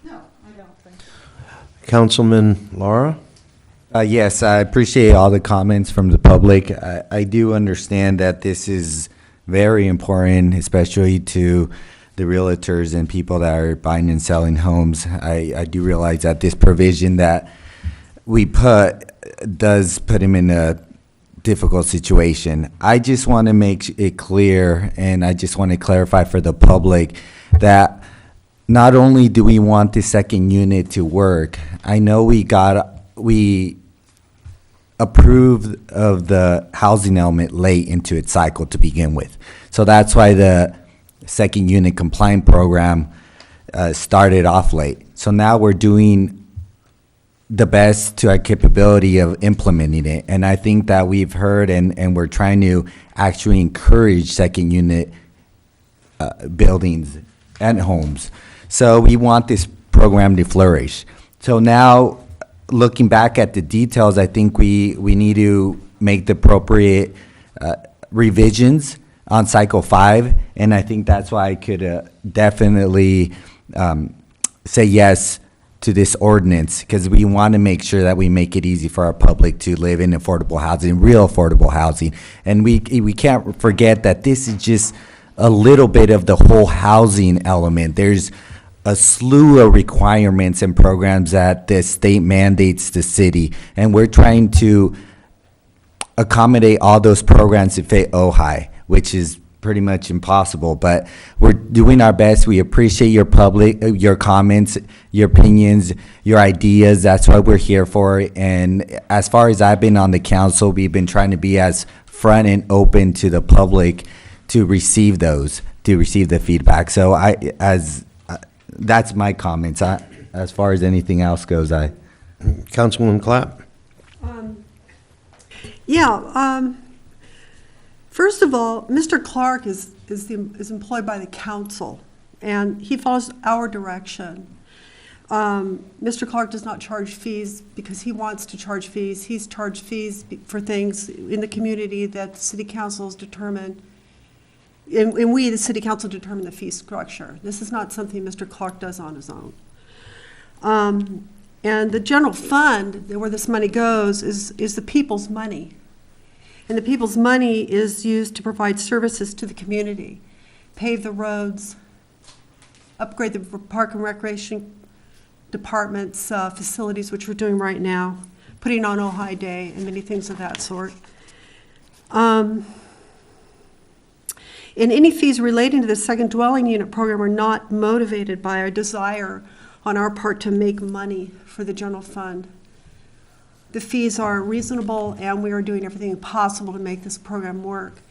I don't think so. Councilman Lara? Yes, I appreciate all the comments from the public. I do understand that this is very important, especially to the realtors and people that are buying and selling homes. I do realize that this provision that we put does put them in a difficult situation. I just want to make it clear, and I just want to clarify for the public that not only do we want the second unit to work, I know we approved of the housing element late into its cycle to begin with. So that's why the second unit compliant program started off late. So now we're doing the best to our capability of implementing it. And I think that we've heard and we're trying to actually encourage second unit buildings and homes. So we want this program to flourish. So now, looking back at the details, I think we need to make the appropriate revisions on cycle 5. And I think that's why I could definitely say yes to this ordinance, because we want to make sure that we make it easy for our public to live in affordable housing, real affordable housing. And we can't forget that this is just a little bit of the whole housing element. There's a slew of requirements and programs that the state mandates the city, and we're trying to accommodate all those programs to fit Ojai, which is pretty much impossible, but we're doing our best. We appreciate your comments, your opinions, your ideas. That's what we're here for. And as far as I've been on the council, we've been trying to be as front and open to the public to receive the feedback. So that's my comments. As far as anything else goes, Councilwoman Clapp? First of all, Mr. Clark is employed by the council, and he follows our direction. Mr. Clark does not charge fees because he wants to charge fees. He's charged fees for things in the community that the city council has determined, and we, the city council, determine the fee structure. This is not something Mr. Clark does on his own. And the general fund, where this money goes, is the people's money. And the people's money is used to provide services to the community, pave the roads, upgrade the park and recreation department's facilities, which we're doing right now, putting on Ojai Day, and many things of that sort. And any fees relating to the second dwelling unit program are not motivated by a desire on our part to make money for the general fund. The fees are reasonable, and we are doing everything possible to make this program work.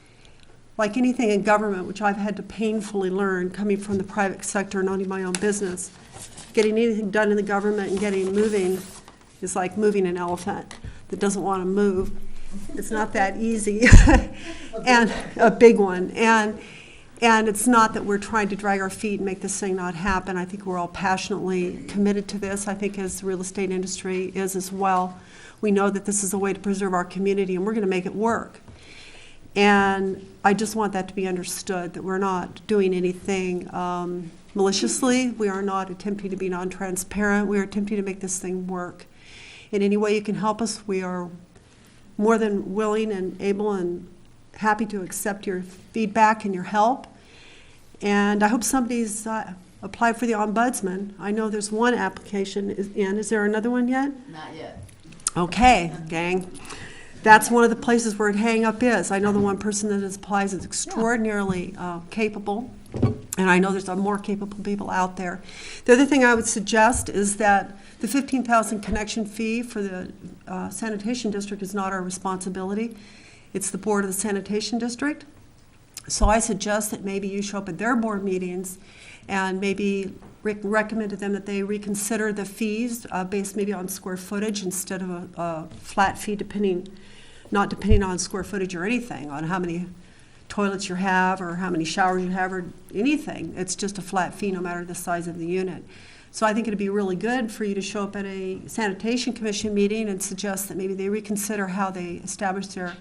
Like anything in government, which I've had to painfully learn coming from the private sector and owning my own business, getting anything done in the government and getting moving is like moving an elephant that doesn't want to move. It's not that easy, and a big one. And it's not that we're trying to drag our feet and make this thing not happen. I think we're all passionately committed to this. I think as the real estate industry is as well. We know that this is a way to preserve our community, and we're going to make it work. And I just want that to be understood, that we're not doing anything maliciously. We are not attempting to be non-transparent. We are attempting to make this thing work. In any way you can help us, we are more than willing and able and happy to accept your feedback and your help. And I hope somebody's applied for the ombudsman. I know there's one application in. Is there another one yet? Not yet. Okay, gang. That's one of the places where hang up is. I know the one person that applies is extraordinarily capable, and I know there's more capable people out there. The other thing I would suggest is that the $15,000 connection fee for the sanitation district is not our responsibility. It's the board of the sanitation district. So I suggest that maybe you show up at their board meetings and maybe recommend to them that they reconsider the fees based maybe on square footage instead of a flat fee, not depending on square footage or anything, on how many toilets you have or how many showers you have or anything. It's just a flat fee no matter the size of the unit. So I think it'd be really good for you to show up at a sanitation commission meeting and suggest that maybe they reconsider how they establish their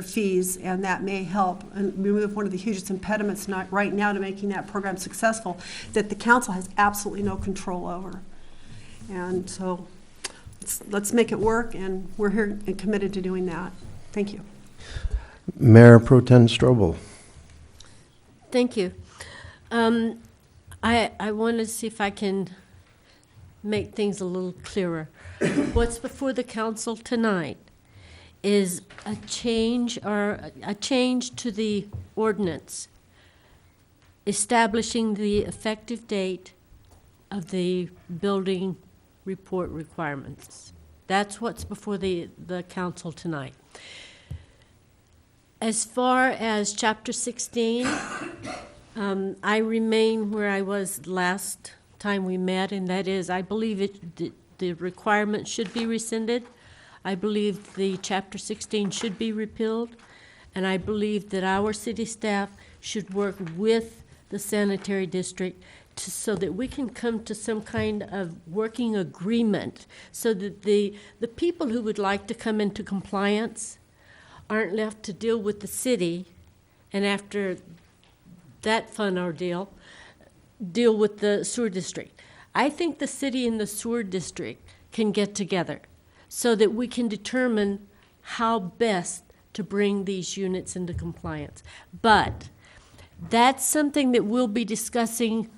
fees, and that may help and remove one of the hugest impediments right now to making that program successful that the council has absolutely no control over. And so let's make it work, and we're here and committed to doing that. Thank you. Mayor Pro Tem Strobel. Thank you. I want to see if I can make things a little clearer. What's before the council tonight is a change to the ordinance establishing the effective date of the building report requirements. That's what's before the council tonight. As far as Chapter 16, I remain where I was last time we met, and that is, I believe the requirement should be rescinded. I believe the Chapter 16 should be repealed, and I believe that our city staff should work with the sanitary district so that we can come to some kind of working agreement so that the people who would like to come into compliance aren't left to deal with the city, and after that fun ordeal, deal with the sewer district. I think the city and the sewer district can get together so that we can determine how best to bring these units into compliance. But that's something that we'll be discussing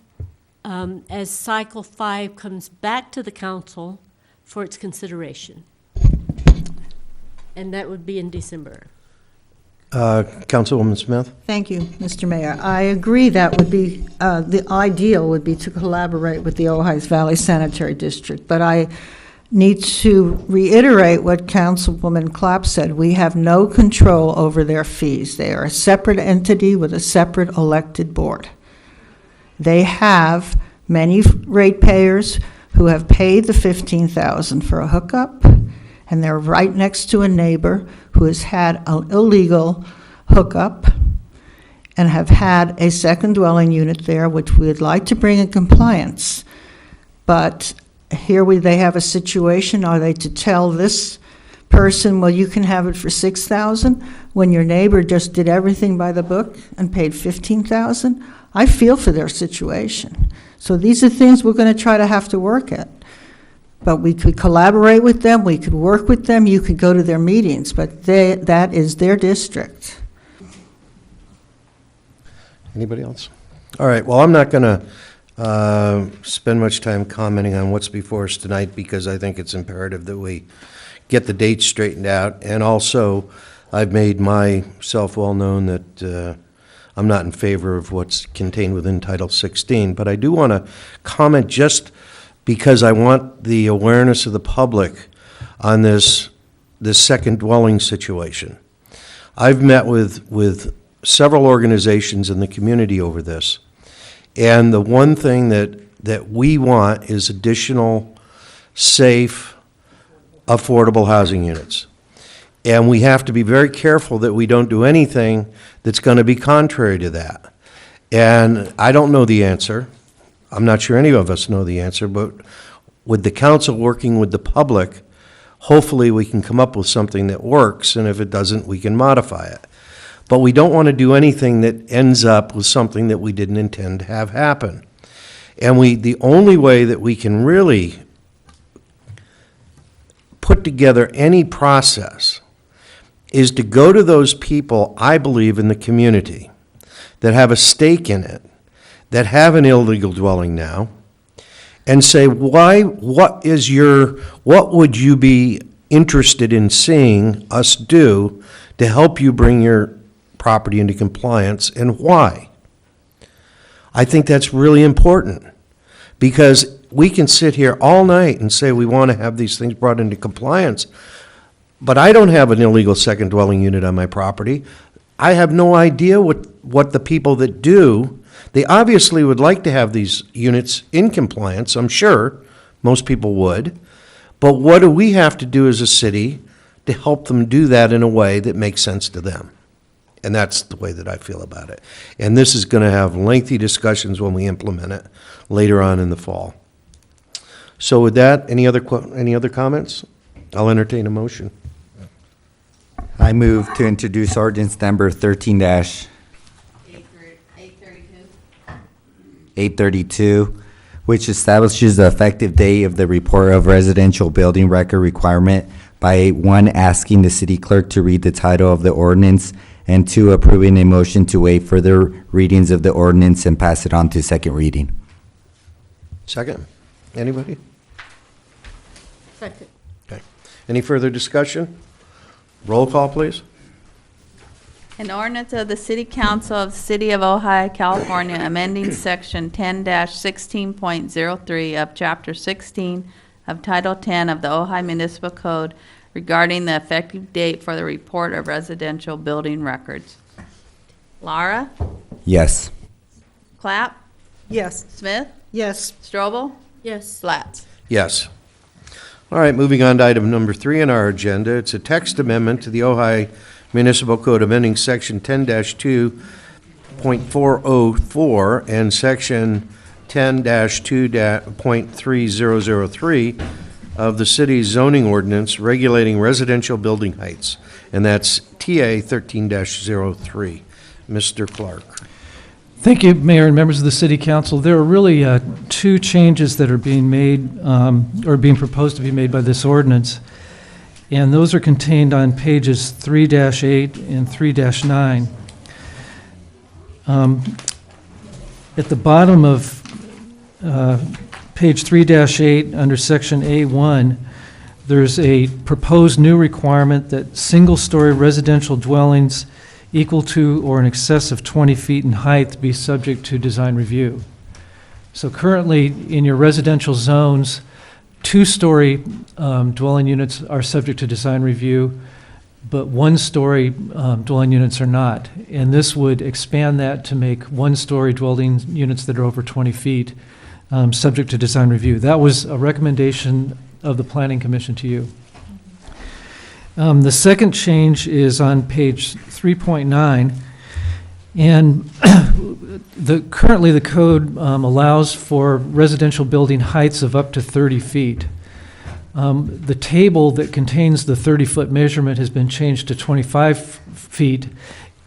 as Cycle 5 comes back to the council for its consideration. And that would be in December. Councilwoman Smith? Thank you, Mr. Mayor. I agree that would be, the ideal would be to collaborate with the Ojai Valley Sanitary District, but I need to reiterate what Councilwoman Clapp said. We have no control over their fees. They are a separate entity with a separate elected board. They have many ratepayers who have paid the $15,000 for a hookup, and they're right next to a neighbor who has had an illegal hookup and have had a second dwelling unit there, which we would like to bring in compliance. But here they have a situation. Are they to tell this person, well, you can have it for $6,000 when your neighbor just did everything by the book and paid $15,000? I feel for their situation. So these are things we're going to try to have to work at. But we could collaborate with them, we could work with them, you could go to their meetings, but that is their district. Anybody else? All right, well, I'm not going to spend much time commenting on what's before us tonight because I think it's imperative that we get the dates straightened out. And also, I've made myself well known that I'm not in favor of what's contained within Title 16, but I do want to comment just because I want the awareness of the public on this second dwelling situation. I've met with several organizations in the community over this, and the one thing that we want is additional safe, affordable housing units. And we have to be very careful that we don't do anything that's going to be contrary to that. And I don't know the answer. I'm not sure any of us know the answer, but with the council working with the public, hopefully we can come up with something that works, and if it doesn't, we can modify it. But we don't want to do anything that ends up with something that we didn't intend to have happen. And the only way that we can really put together any process is to go to those people, I believe, in the community that have a stake in it, that have an illegal dwelling now, and say, what would you be interested in seeing us do to help you bring your property into compliance, and why? I think that's really important, because we can sit here all night and say we want to have these things brought into compliance, but I don't have an illegal second dwelling unit on my property. I have no idea what the people that do. They obviously would like to have these units in compliance, I'm sure. Most people would. But what do we have to do as a city to help them do that in a way that makes sense to them? And that's the way that I feel about it. And this is going to have lengthy discussions when we implement it later on in the fall. So with that, any other comments? I'll entertain a motion. I move to introduce ordinance number 13-832, which establishes the effective date of the report of residential building record requirement by 1, asking the city clerk to read the title of the ordinance, and 2, approving a motion to waive further readings of the ordinance and pass it on to second reading. Second? Anybody? Second. Okay. Any further discussion? Roll call, please. An ordinance of the City Council of the City of Ojai, California, amending Section 10-16.03 of Chapter 16 of Title 10 of the Ojai Municipal Code regarding the effective date for the report of residential building records. Lara? Yes. Clapp? Yes. Smith? Yes. Strobel? Yes. Flats? Yes. All right, moving on to item number 3 on our agenda. It's a text amendment to the Ojai Municipal Code amending Section 10-2.404 and Section 10-2.3003 of the city's zoning ordinance regulating residential building heights, and that's TA 13-03. Mr. Clark. Thank you, Mayor and members of the City Council. There are really two changes that are being made, or being proposed to be made by this ordinance, and those are contained on pages 3-8 and 3-9. At the bottom of page 3-8, under section A1, there's a proposed new requirement that single-story residential dwellings equal to or in excess of 20 feet in height be subject to design review. So currently, in your residential zones, two-story dwelling units are subject to design review, but one-story dwelling units are not. And this would expand that to make one-story dwelling units that are over 20 feet subject to design review. That was a recommendation of the Planning Commission to you. The second change is on page 3.9, and currently the code allows for residential building heights of up to 30 feet. The table that contains the 30-foot measurement has been changed to 25 feet,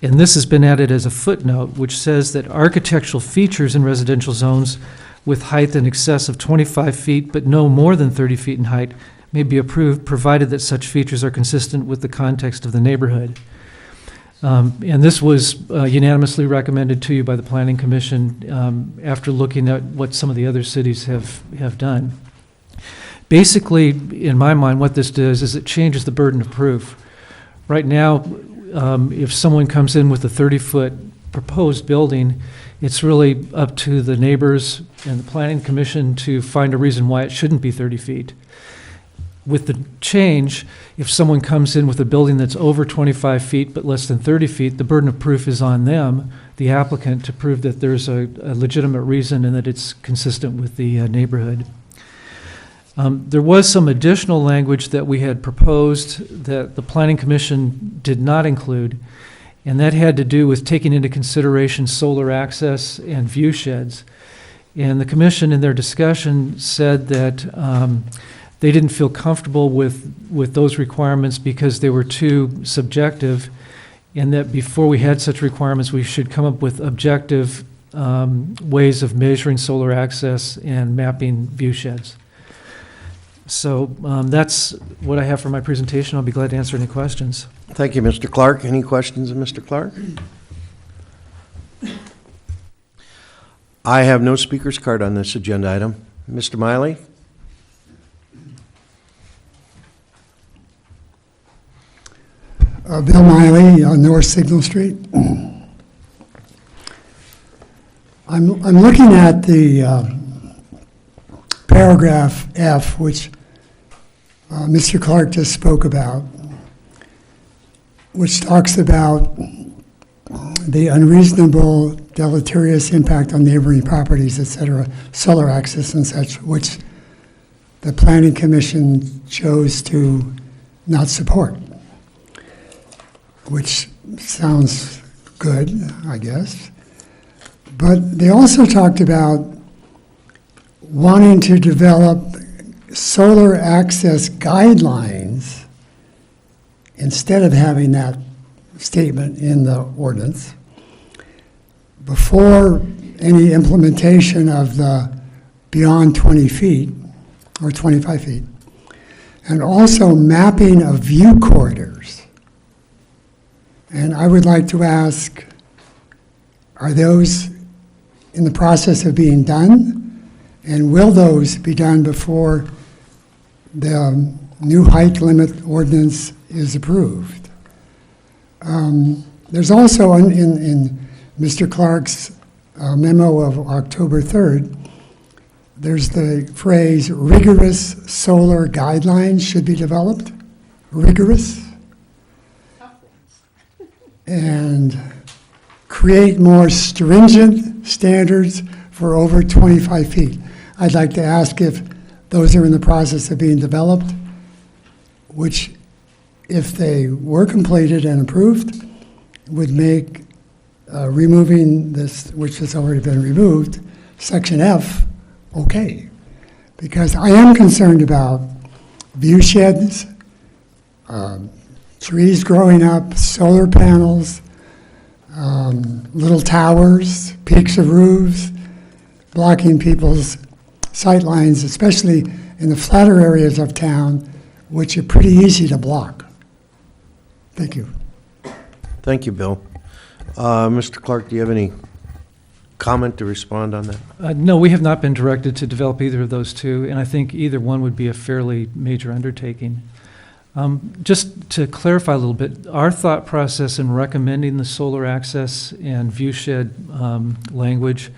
and this has been added as a footnote, which says that architectural features in residential zones with height in excess of 25 feet but no more than 30 feet in height may be approved, provided that such features are consistent with the context of the neighborhood. And this was unanimously recommended to you by the Planning Commission after looking at what some of the other cities have done. Basically, in my mind, what this does is it changes the burden of proof. Right now, if someone comes in with a 30-foot proposed building, it's really up to the neighbors and the Planning Commission to find a reason why it shouldn't be 30 feet. With the change, if someone comes in with a building that's over 25 feet but less than 30 feet, the burden of proof is on them, the applicant, to prove that there's a legitimate reason and that it's consistent with the neighborhood. There was some additional language that we had proposed that the Planning Commission did not include, and that had to do with taking into consideration solar access and view sheds. And the Commission, in their discussion, said that they didn't feel comfortable with those requirements because they were too subjective, and that before we had such requirements, we should come up with objective ways of measuring solar access and mapping view sheds. So that's what I have for my presentation. I'll be glad to answer any questions. Thank you, Mr. Clark. Any questions of Mr. Clark? I have no speaker's card on this agenda item. Mr. Miley? Bill Miley, North Signal Street. I'm looking at the paragraph F, which Mr. Clark just spoke about, which talks about the unreasonable deleterious impact on neighboring properties, et cetera, solar access and such, which the Planning Commission chose to not support, which sounds good, I guess. But they also talked about wanting to develop solar access guidelines instead of having that statement in the ordinance before any implementation of the beyond 20 feet or 25 feet, and also mapping of view corridors. And I would like to ask, are those in the process of being done? And will those be done before the new height limit ordinance is approved. There's also in Mr. Clark's memo of October 3rd, there's the phrase rigorous solar guidelines should be developed. Rigorous. And create more stringent standards for over 25 feet. I'd like to ask if those are in the process of being developed, which, if they were completed and approved, would make removing this, which has already been removed, Section F, okay. Because I am concerned about view sheds, trees growing up, solar panels, little towers, peaks of roofs, blocking people's sight lines, especially in the flatter areas of town, which are pretty easy to block. Thank you. Thank you, Bill. Mr. Clark, do you have any comment to respond on that? No, we have not been directed to develop either of those two, and I think either one would be a fairly major undertaking. Just to clarify a little bit, our thought process in recommending the solar access and view shed language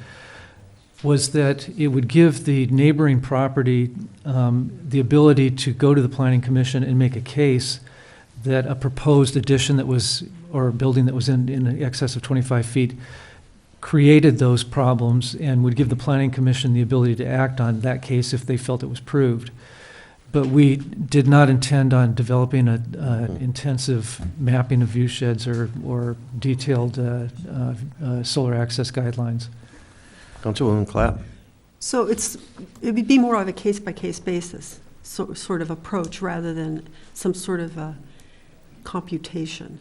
was that it would give the neighboring property the ability to go to the Planning Commission and make a case that a proposed addition that was, or a building that was in excess of 25 feet created those problems, and would give the Planning Commission the ability to act on that case if they felt it was proved. But we did not intend on developing an intensive mapping of view sheds or detailed solar access guidelines. Councilwoman Clapp? So it would be more of a case-by-case basis, sort of approach, rather than some sort of a computation.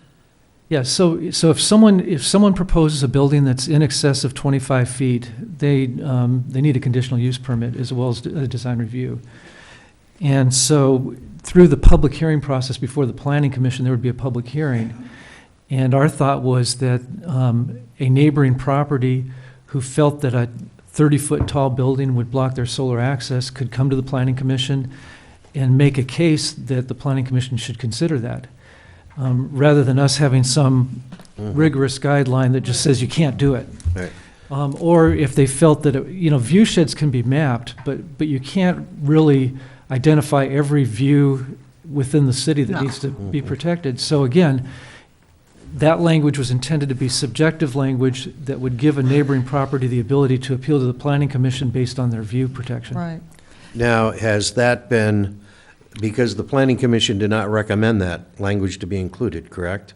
Yeah, so if someone proposes a building that's in excess of 25 feet, they need a conditional use permit as well as a design review. And so through the public hearing process before the Planning Commission, there would be a public hearing. And our thought was that a neighboring property who felt that a 30-foot tall building would block their solar access could come to the Planning Commission and make a case that the Planning Commission should consider that. Rather than us having some rigorous guideline that just says you can't do it. Right. Or if they felt that, view sheds can be mapped, but you can't really identify every view within the city that needs to be protected. So again, that language was intended to be subjective language that would give a neighboring property the ability to appeal to the Planning Commission based on their view protection. Right. Now, has that been, because the Planning Commission did not recommend that language to be included, correct?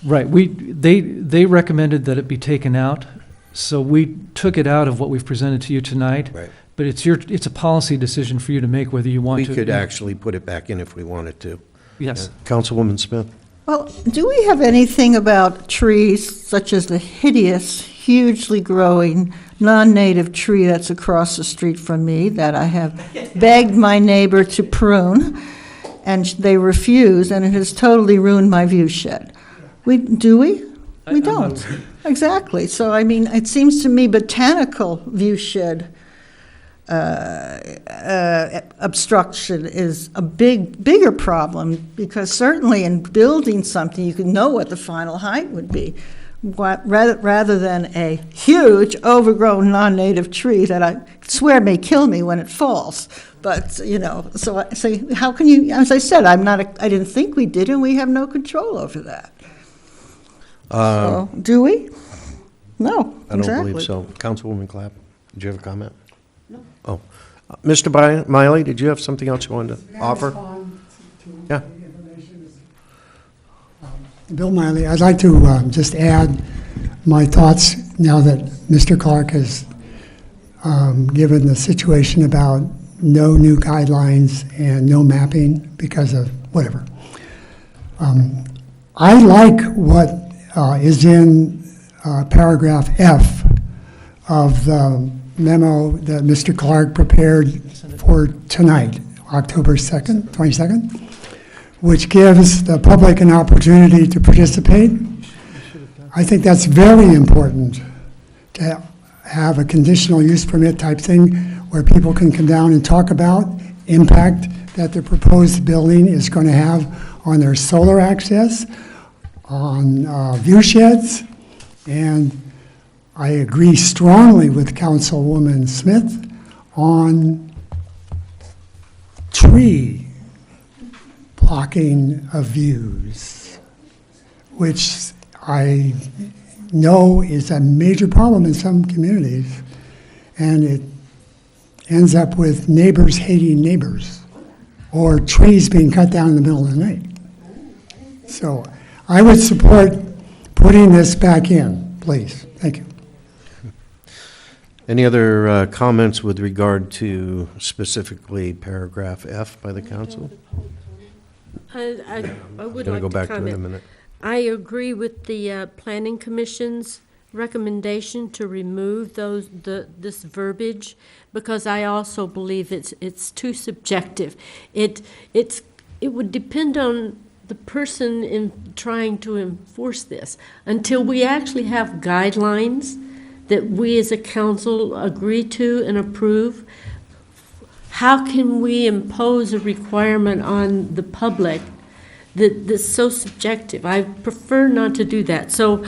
Right. They recommended that it be taken out, so we took it out of what we've presented to you tonight. Right. But it's a policy decision for you to make whether you want to. We could actually put it back in if we wanted to. Yes. Councilwoman Smith? Well, do we have anything about trees such as the hideous, hugely growing, non-native tree that's across the street from me that I have begged my neighbor to prune, and they refuse, and it has totally ruined my view shed? Do we? We don't. Exactly. So, I mean, it seems to me botanical view shed obstruction is a bigger problem, because certainly in building something, you can know what the final height would be, rather than a huge, overgrown, non-native tree that I swear may kill me when it falls. But, so how can you, as I said, I didn't think we did, and we have no control over that. So, do we? No, I don't exactly. believe so. Councilwoman Clapp, did you have a comment? No. Oh. Mr. Miley, did you have something else you wanted to offer? Yeah. Bill Miley, I'd like to just add my thoughts now that Mr. Clark has given the situation about no new guidelines and no mapping because of whatever. I like what is in paragraph F of the memo that Mr. Clark prepared for tonight, October 2nd, 22nd, which gives the public an opportunity to participate. I think that's very important, to have a conditional use permit type thing where people can come down and talk about impact that the proposed building is going to have on their solar access, on view sheds, and I agree strongly with Councilwoman Smith on tree blocking of views, which I know is a major problem in some communities, and it ends up with neighbors hating neighbors or trees being cut down in the middle of the night. So I would support putting this back in, please. Thank you. Any other comments with regard to specifically paragraph F by the council? I would Gonna like go to back to it in a comment. minute. I agree with the Planning Commission's recommendation to remove this verbiage, because I also believe it's too subjective. It would depend on the person in trying to enforce this. Until we actually have guidelines that we as a council agree to and approve, how can we impose a requirement on the public that's so subjective? I prefer not to do that. So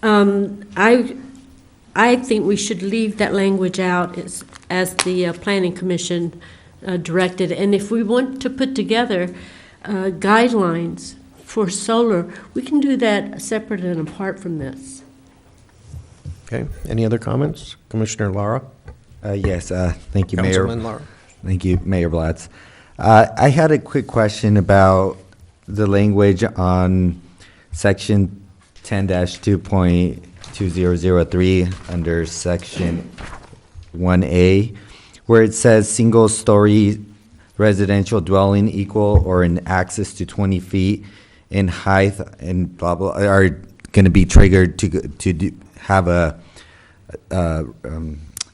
I think we should leave that language out as the Planning Commission directed. And if we want to put together guidelines for solar, we can do that separate and apart from this. Okay, any other comments? Commissioner Lara? Yes, thank you, Councilman Mayor. Lara. Thank you, Mayor Blatz. I had a quick question about the language on section 10-2.2003 under section 1A, where it says single-story residential dwelling equal or in access to 20 feet in height and blah, blah, are going to be triggered to have a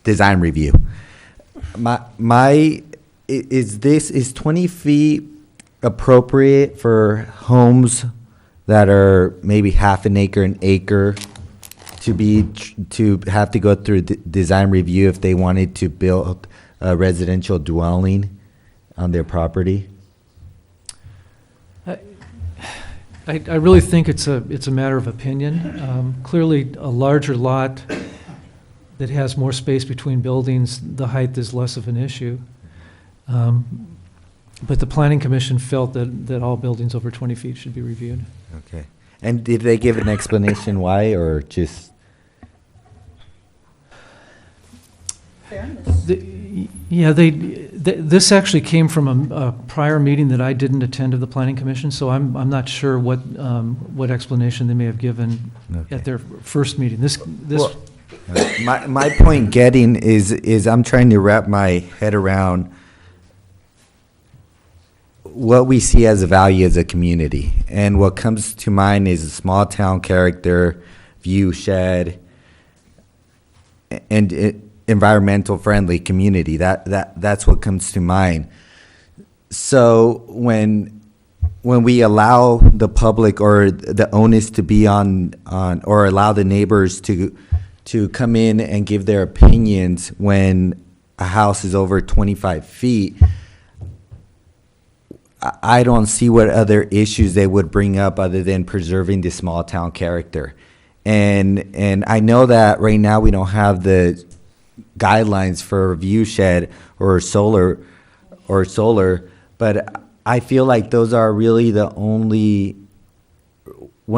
design review. Is 20 feet appropriate for homes that are maybe half an acre to have to go through design review if they wanted to build a residential dwelling on their property? I really think it's a matter of opinion. Clearly, a larger lot that has more space between buildings, the height is less of an issue. But the Planning Commission felt that all buildings over 20 feet should be reviewed. Okay. And did they give an explanation why, or just? This actually came from a prior meeting that I didn't attend of the Planning Commission, so I'm not sure what explanation they may have given at their first meeting. Well, my point getting is I'm trying to wrap my head around what we see as a value as a community. And what comes to mind is a small town character, view shed, and environmental friendly community. That's what comes to mind. So when we allow the public or the onus to be on or allow the neighbors to come in and give their opinions when a house is over 25 feet, I don't see what other issues they would bring up other than preserving the small town character. And I know that right now we don't have the guidelines for view shed or solar, but I feel like those are really one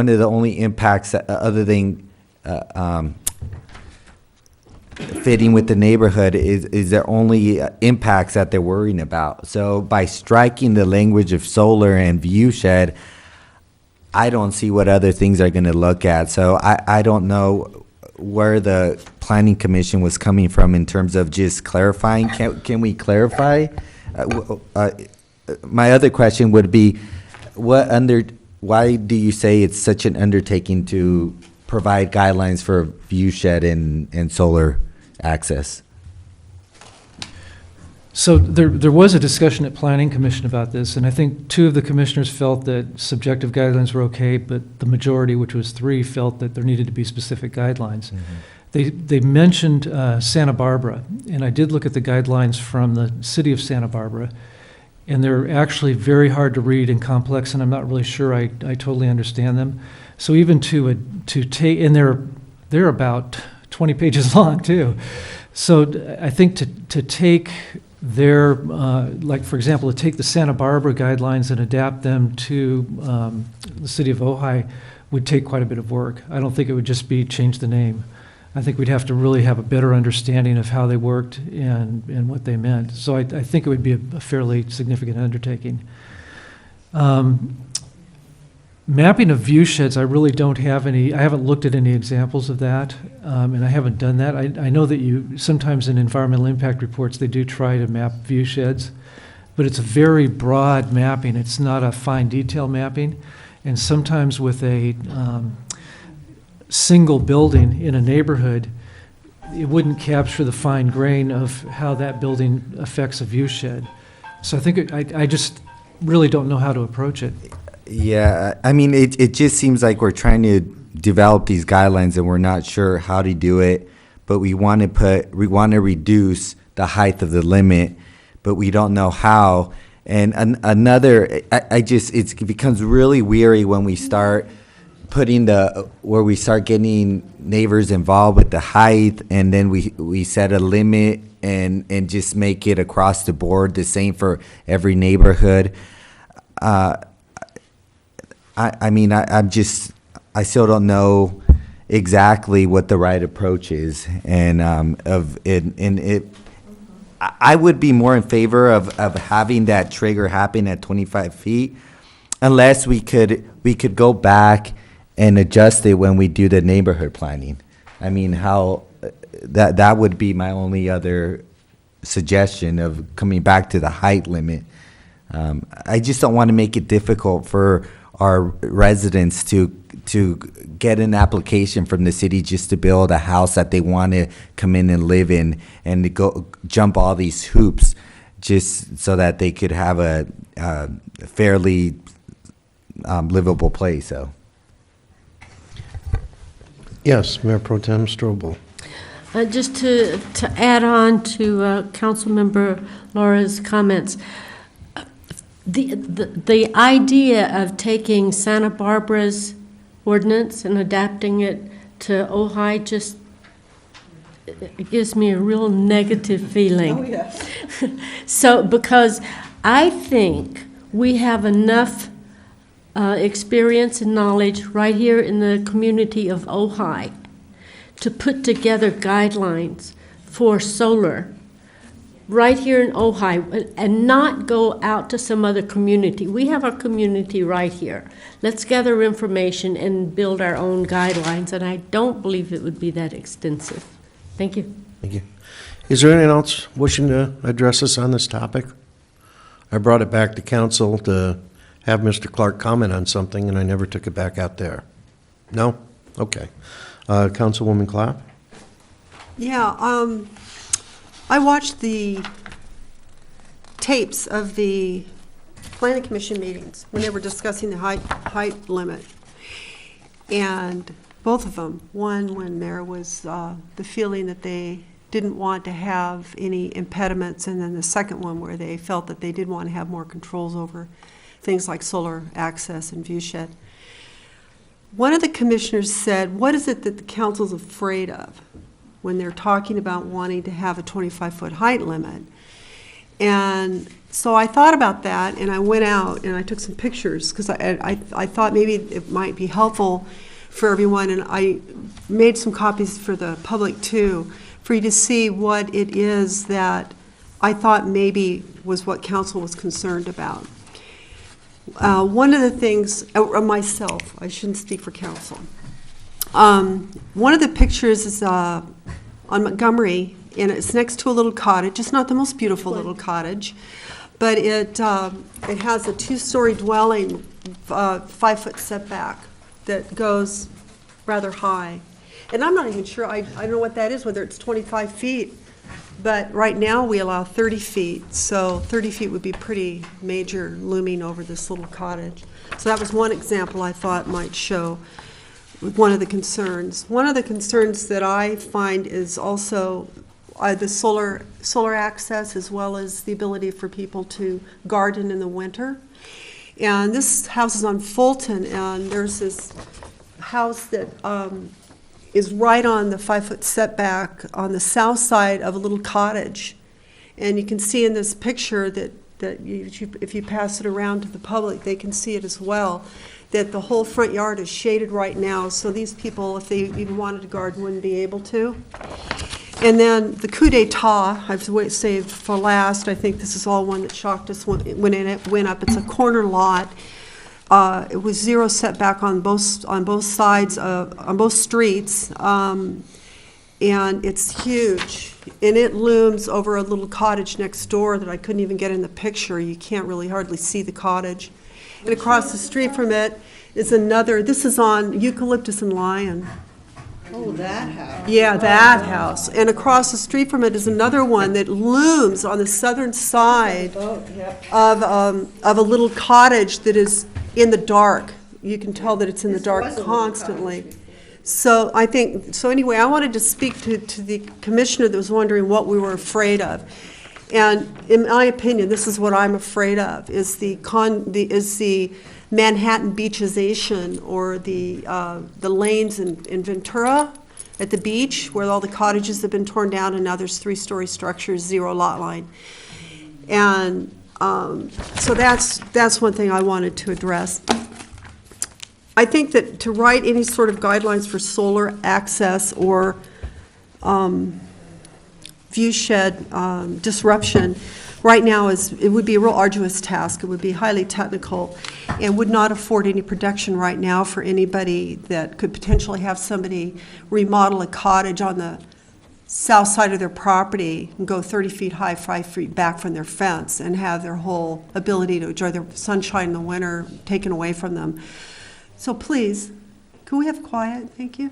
of the only impacts other than fitting with the neighborhood is their only impacts that they're worrying about. So by striking the language of solar and view shed, I don't see what other things are going to look at. So I don't know where the Planning Commission was coming from in terms of just clarifying. Can we clarify? My other question would be, why do you say it's such an undertaking to provide guidelines for view shed and solar access? So there was a discussion at Planning Commission about this, and I think two of the commissioners felt that subjective guidelines were okay, but the majority, which was 3, felt that there needed to be specific guidelines. Mm-hmm. They mentioned Santa Barbara, and I did look at the guidelines from the city of Santa Barbara, and they're actually very hard to read and complex, and I'm not really sure I totally understand them. So even to take, and they're about 20 pages long too. So I think to take their, like for example, to take the Santa Barbara guidelines and adapt them to the city of Ojai would take quite a bit of work. I don't think it would just be change the name. I think we'd have to really have a better understanding of how they worked and what they meant. So I think it would be a fairly significant undertaking. Mapping of view sheds, I really don't have any, I haven't looked at any examples of that, and I haven't done that. I know that you, sometimes in environmental impact reports, they do try to map view sheds, but it's a very broad mapping. It's not a fine detail mapping. And sometimes with a single building in a neighborhood, it wouldn't capture the fine grain of how that building affects a view shed. So I think I just really don't know how to approach it. Yeah, I mean, it just seems like we're trying to develop these guidelines and we're not sure how to do it, but we want to reduce the height of the limit, but we don't know how. And it becomes really weary when we start where we start getting neighbors involved with the height, and then we set a limit and just make it across the board the same for every neighborhood. I still don't know exactly what the right approach is, and I would be more in favor of having that trigger happen at 25 feet, unless we could go back and adjust it when we do the neighborhood planning. I mean, that would be my only other suggestion of coming back to the height limit. I just don't want to make it difficult for our residents to get an application from the city just to build a house that they want to come in and live in, and to go jump all these hoops just so that they could have a fairly livable place. So. Yes, Mayor Pro Tem Strobel. Just to add on to Councilmember Laura's comments, the idea of taking Santa Barbara's ordinance and adapting it to Ojai just gives me a real negative feeling. Oh, yeah. So, because I think we have enough experience and knowledge right here in the community of Ojai to put together guidelines for solar right here in Ojai, and not go out to some other community. We have our community right here. Let's gather information and build our own guidelines, and I don't believe it would be that extensive. Thank you. Thank you. Is there anyone else wishing to address us on this topic? I brought it back to council to have Mr. Clark comment on something, and I never took it back out there. No? Okay. Councilwoman Clapp? Yeah, I watched the tapes of the planning commission meetings when they were discussing the height limit. And both of them, one when there was the feeling that they didn't want to have any impediments, and then the second one where they felt that they did want to have more controls over things like solar access and view shed. One of the commissioners said, what is it that the council's afraid of when they're talking about wanting to have a 25-foot height limit? And so I thought about that, and I went out and I took some pictures because I thought maybe it might be helpful for everyone, and I made some copies for the public too, for you to see what it is that I thought maybe was what council was concerned about. One of the things, myself, I shouldn't speak for council. One of the pictures is on Montgomery, and it's next to a little cottage. It's not the most beautiful little cottage, but it has a two-story dwelling, 5-foot setback that goes rather high. And I'm not even sure, I don't know what that is, whether it's 25 feet, but right now we allow 30 feet, so 30 feet would be pretty major looming over this little cottage. So that was one example I thought might show one of the concerns. One of the concerns that I find is also the solar access, as well as the ability for people to garden in the winter. And this house is on Fulton, and there's this house that is right on the 5-foot setback on the south side of a little cottage. And you can see in this picture that if you pass it around to the public, they can see it as well, that the whole front yard is shaded right now, so these people, if they even wanted to garden, wouldn't be able to. And then the coup d'etat, I've saved for last. I think this is all one that shocked us when it went up. It's a corner lot. It was zero setback on both sides on both streets, and it's huge. And it looms over a little cottage next door that I couldn't even get in the picture. You can't really hardly see the cottage. And across the street from it is another. This is on Eucalyptus and Lion. Oh, that house. Yeah, that house. And across the street from it is another one that looms on the southern side of a little cottage that is in the dark. You can tell that it's in the dark constantly. So I think, so anyway, I wanted to speak to the commissioner that was wondering what we were afraid of. And in my opinion, this is what I'm afraid of, is the Manhattan beachization, or the lanes in Ventura at the beach where all the cottages have been torn down and now there's 3-story structures, zero lot line. And so that's one thing I wanted to address. I think that to write any sort of guidelines for solar access or view shed disruption right now it would be a real arduous task. It would be highly technical and would not afford any protection right now for anybody that could potentially have somebody remodel a cottage on the south side of their property and go 30 feet high, 5 feet back from their fence, and have their whole ability to enjoy their sunshine in the winter taken away from them. So please, can we have quiet? Thank you.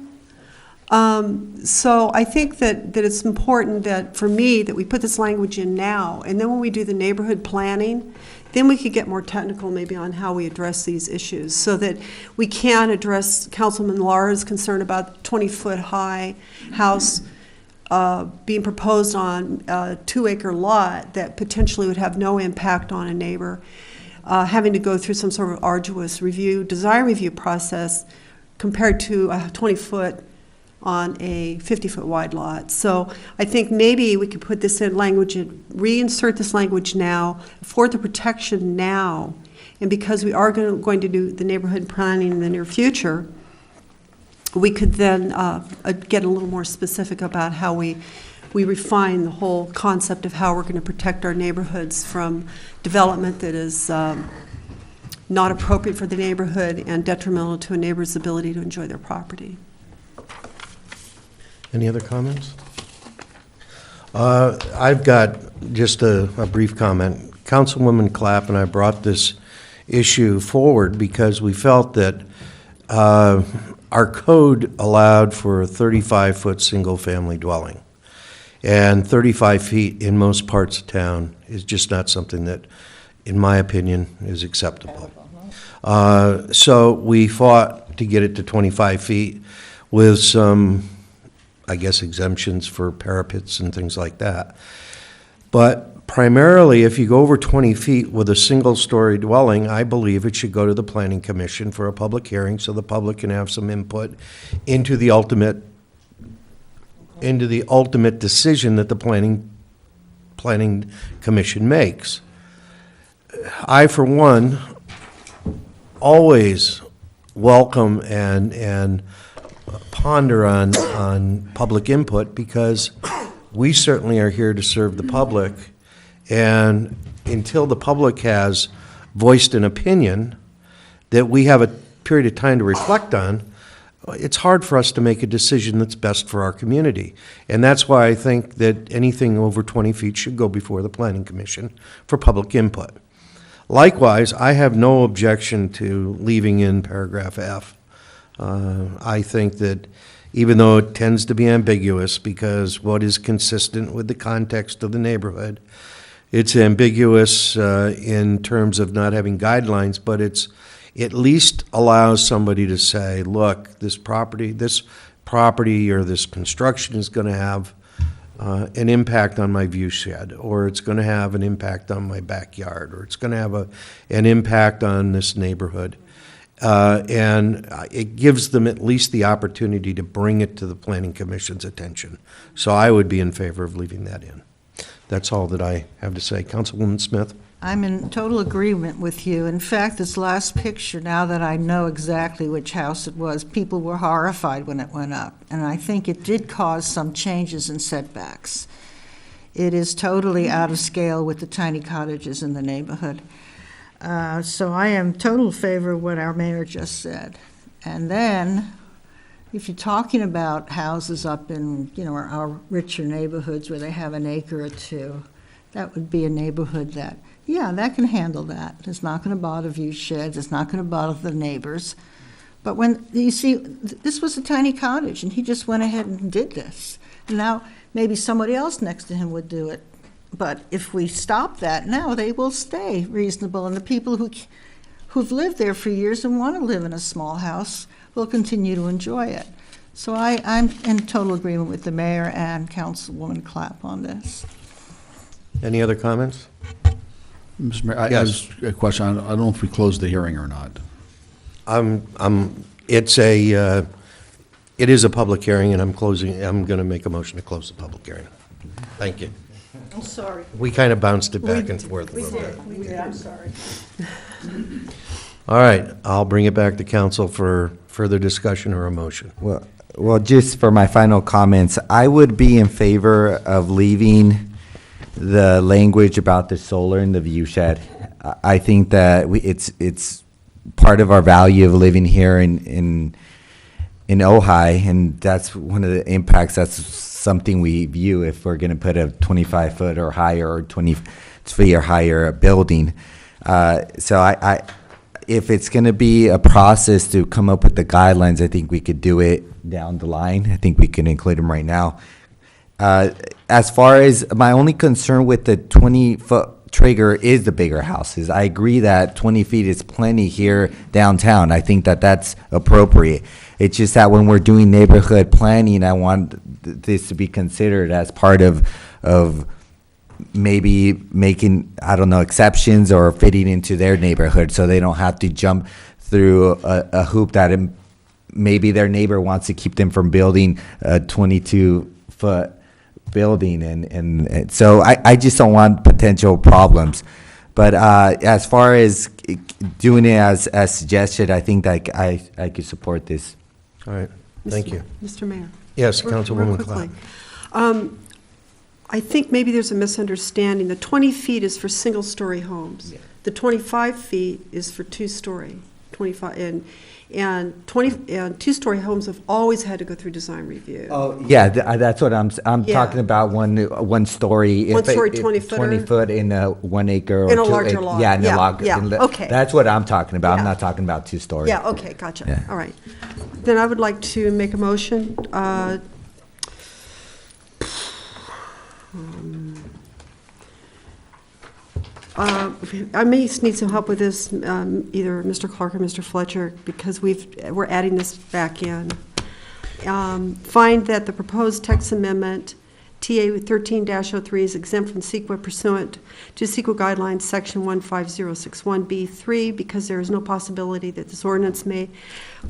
So I think that it's important that, for me, that we put this language in now, and then when we do the neighborhood planning, then we could get more technical maybe on how we address these issues, so that we can address Councilman Lara's concern about the 20-foot high house being proposed on a 2-acre lot that potentially would have no impact on a neighbor, having to go through some sort of arduous design review process compared to a 20-foot on a 50-foot wide lot. So I think maybe we could put this in language, reinsert this language now, afford the protection now, and because we are going to do the neighborhood planning in the near future, we could then get a little more specific about how we refine the whole concept of how we're going to protect our neighborhoods from development that is not appropriate for the neighborhood and detrimental to a neighbor's ability to enjoy their property. Any other comments? I've got just a brief comment. Councilwoman Clapp and I brought this issue forward because we felt that our code allowed for a 35-foot single-family dwelling. And 35 feet in most parts of town is just not something that, in my opinion, is acceptable. So we fought to get it to 25 feet with some, I guess, exemptions for parapets and things like that. But primarily, if you go over 20 feet with a single-story dwelling, I believe it should go to the Planning Commission for a public hearing so the public can have some input into the ultimate decision that the Planning Commission makes. I, for one, always welcome and ponder on public input, because we certainly are here to serve the public, and until the public has voiced an opinion that we have a period of time to reflect on, it's hard for us to make a decision that's best for our community. And that's why I think that anything over 20 feet should go before the Planning Commission for public input. Likewise, I have no objection to leaving in paragraph F. I think that even though it tends to be ambiguous, because what is consistent with the context of the neighborhood, it's ambiguous in terms of not having guidelines, but it's at least allows somebody to say, look, this property or this construction is going to have an impact on my view shed, or it's going to have an impact on my backyard, or it's going to have an impact on this neighborhood. And it gives them at least the opportunity to bring it to the Planning Commission's attention. So I would be in favor of leaving that in. That's all that I have to say. Councilwoman Smith? I'm in total agreement with you. In fact, this last picture, now that I know exactly which house it was, people were horrified when it went up. And I think it did cause some changes in setbacks. It is totally out of scale with the tiny cottages in the neighborhood. So I am total favor of what our mayor just said. And then, if you're talking about houses up in, our richer neighborhoods where they have an acre or two, that would be a neighborhood that, that can handle that. It's not going to bother view sheds. It's not going to bother the neighbors. But when, you see, this was a tiny cottage, and he just went ahead and did this. And now, maybe somebody else next to him would do it. But if we stop that now, they will stay reasonable, and the people who've lived there for years and want to live in a small house will continue to enjoy it. So I'm in total agreement with the mayor and Councilwoman Clapp on this. Any other comments? Mr. Mayor, Yes. I have a question. I don't know if we closed the hearing or not. It is a public hearing, and I'm going to make a motion to close the public hearing. Thank you. I'm sorry. We kind of bounced it back and forth a little bit. We did, I'm sorry. All right, I'll bring it back to council for further discussion or a motion. Well, just for my final comments, I would be in favor of leaving the language about the solar in the view shed. I think that it's part of our value of living here in Ojai, and that's one of the impacts. That's something we view if we're going to put a 25-foot or higher or 20 feet or higher building. So I if it's going to be a process to come up with the guidelines, I think we could do it down the line. I think we can include them right now. As far as my only concern with the 20-foot trigger is the bigger houses. I agree that 20 feet is plenty here downtown. I think that that's appropriate. It's just that when we're doing neighborhood planning, I want this to be considered as part of maybe making, I don't know, exceptions or fitting into their neighborhood so they don't have to jump through a hoop that maybe their neighbor wants to keep them from building a 22-foot building. And so I just don't want potential problems. But as far as doing it as suggested, I think that I could support this. All right, thank you. Mr. Mayor. Yes, Real Councilwoman quickly. Clapp. I think maybe there's a misunderstanding. The 20 feet is for single-story homes. Yeah. The 25 feet is for two-story. 25 and two-story homes have always had to go through design review. Oh, yeah, that's what I'm talking about. One story. One story, 20-footer. 20 foot in a 1 acre or in a two larger lot. Yeah, in a larger. Okay. That's what I'm talking about. Yeah. I'm not talking about 2 stories. Yeah. Okay. Gotcha. Yeah. All right. Then I would like to make a motion. I may need some help with this, either Mr. Clark or Mr. Fletcher, because we're adding this back in. Find that the proposed text amendment, TA 13-03, is exempt from CEQA pursuant to CEQA guidelines, section 15061B3, because there is no possibility that this ordinance we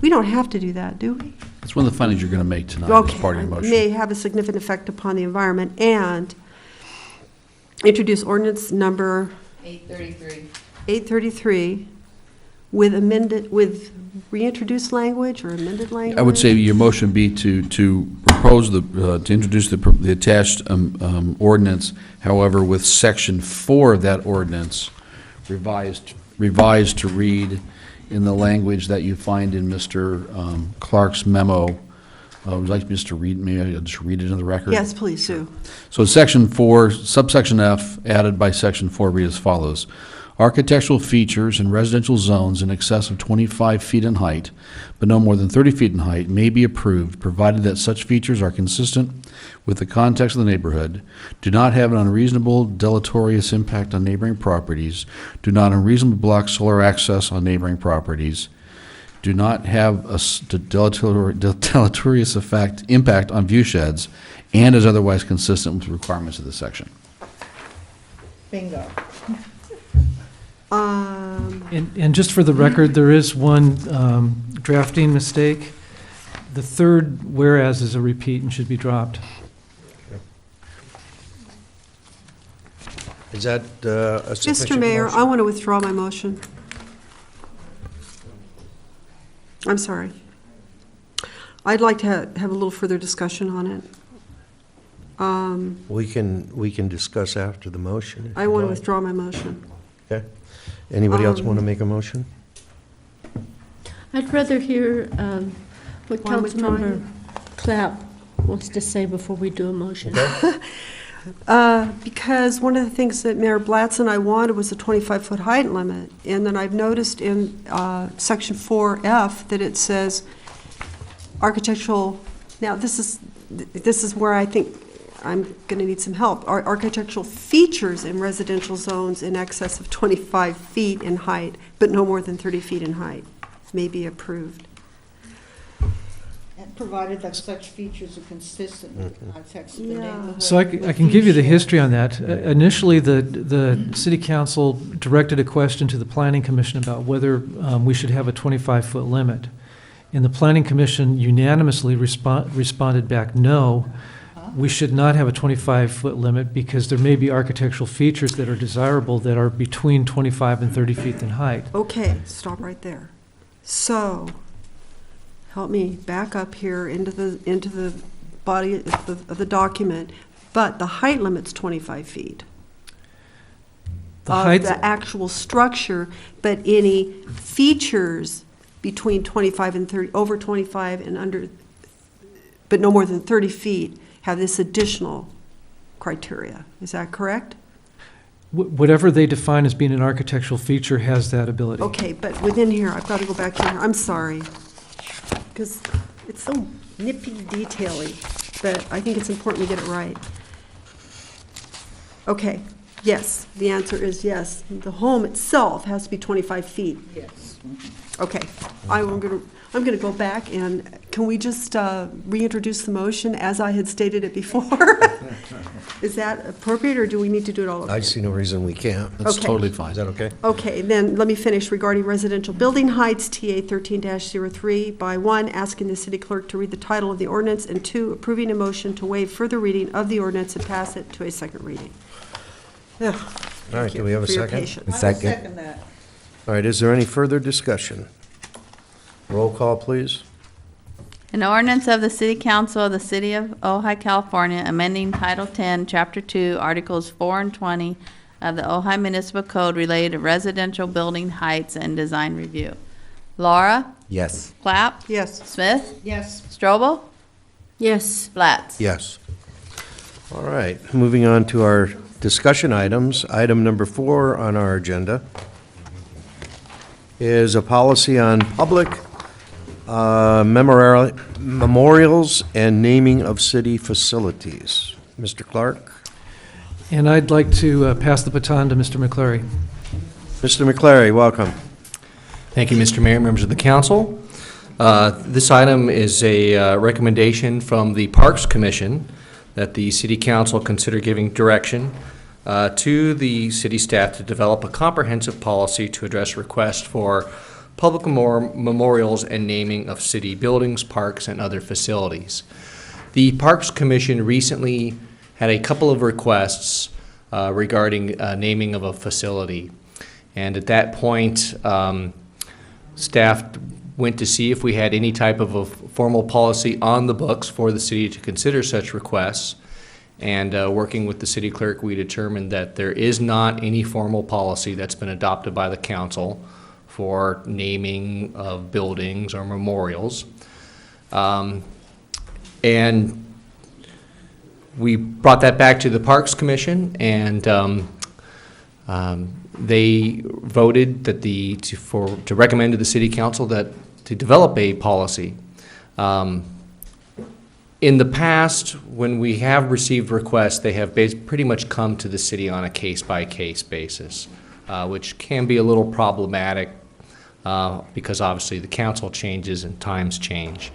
don't have to do that, do we? That's one of the findings you're going to make tonight as part of your motion. May have a significant effect upon the environment, and introduce ordinance number 833 with reintroduced language or amended language? I would say your motion would be to propose to introduce the attached ordinance, however, with section 4 of that ordinance revised to read in the language that you find in Mr. Clark's memo. Would you like me just to read? Maybe I'll just read it in the record. Yes, please do. So section 4, subsection F, added by section 4, read as follows. Architectural features in residential zones in excess of 25 feet in height, but no more than 30 feet in height, may be approved, provided that such features are consistent with the context of the neighborhood, do not have an unreasonable deleterious impact on neighboring properties, do not unreasonably block solar access on neighboring properties, do not have a deleterious impact on view sheds, and is otherwise consistent with the requirements of this section. Bingo. And just for the record, there is one drafting mistake. The third whereas is a repeat and should be dropped. Is that a sufficient Mr. Mayor, motion? I want to withdraw my motion. I'm sorry. I'd like to have a little further discussion on it. We can discuss after the motion. if I you'd want to like. withdraw my motion. Okay. Anybody else want to make a motion? I'd rather hear what Why withdrawing? Councilmember Clapp wants to say before we do a motion. Because one of the things that Mayor Blatz and I wanted was a 25-foot height limit. And then I've noticed in Section 4F that it says architectural, now this is where I think I'm going to need some help. Architectural features in residential zones in excess of 25 feet in height, but no more than 30 feet in height, may be approved. And provided that such features are consistent with the context of the neighborhood. So I can give you the history on that. Initially, the city council directed a question to the planning commission about whether we should have a 25-foot limit. And the planning commission unanimously responded back, no, we should not have a 25-foot limit because there may be architectural features that are desirable that are between 25 and 30 feet in height. Okay, stop right there. So, help me back up here into the body of the document, but the height limit's 25 feet. Of the actual structure, but any features between 25 and 30, over 25 and under, but no more than 30 feet, have this additional criteria. Is that correct? Whatever they define as being an architectural feature has that ability. Okay, but within here, I've got to go back in here. I'm sorry, because it's so nippy detaily, but I think it's important we get it right. Okay, yes, the answer is yes. The home itself has to be 25 feet. Yes. Okay, I'm going to go back, and can we just reintroduce the motion as I had stated it before? Is that appropriate, or do we need to do it all over? I see no reason we can't. That's Okay. totally fine. Is that okay? Okay, then let me finish regarding residential building heights, TA 13-03, by 1, asking the city clerk to read the title of the ordinance, and 2, approving a motion to waive further reading of the ordinance and pass it to a second reading. Ugh, All right, do we have a for your second? patience. A second. Second that. All right, is there any further discussion? Roll call, please. An ordinance of the City Council of the City of Ojai, California, amending Title 10, Chapter 2, Articles 4 and 20 of the Ojai Municipal Code related to residential building heights and design review. Laura? Yes. Clapp? Yes. Smith? Yes. Strobel? Yes. Blatz? Yes. All right, moving on to our discussion items. Item number 4 on our agenda is a policy on public memorials and naming of city facilities. Mr. Clark? And I'd like to pass the baton to Mr. McClary. Mr. McClary, welcome. Thank you, Mr. Mayor, members of the council. This item is a recommendation from the Parks Commission that the City Council consider giving direction to the city staff to develop a comprehensive policy to address requests for public memorials and naming of city buildings, parks, and other facilities. The Parks Commission recently had a couple of requests regarding naming of a facility. And at that point, staff went to see if we had any type of a formal policy on the books for the city to consider such requests. And working with the city clerk, we determined that there is not any formal policy that's been adopted by the council for naming of buildings or memorials. And we brought that back to the Parks Commission, and they voted that to recommend to the City Council that to develop a policy. In the past, when we have received requests, they have pretty much come to the city on a case-by-case basis, which can be a little problematic because obviously the council changes and times change.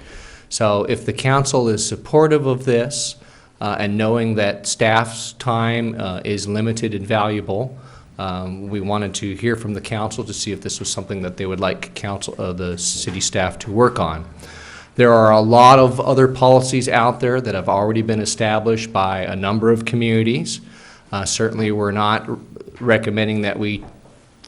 So if the council is supportive of this, and knowing that staff's time is limited and valuable, we wanted to hear from the council to see if this was something that they would like the city staff to work on. There are a lot of other policies out there that have already been established by a number of communities. Certainly, we're not recommending that we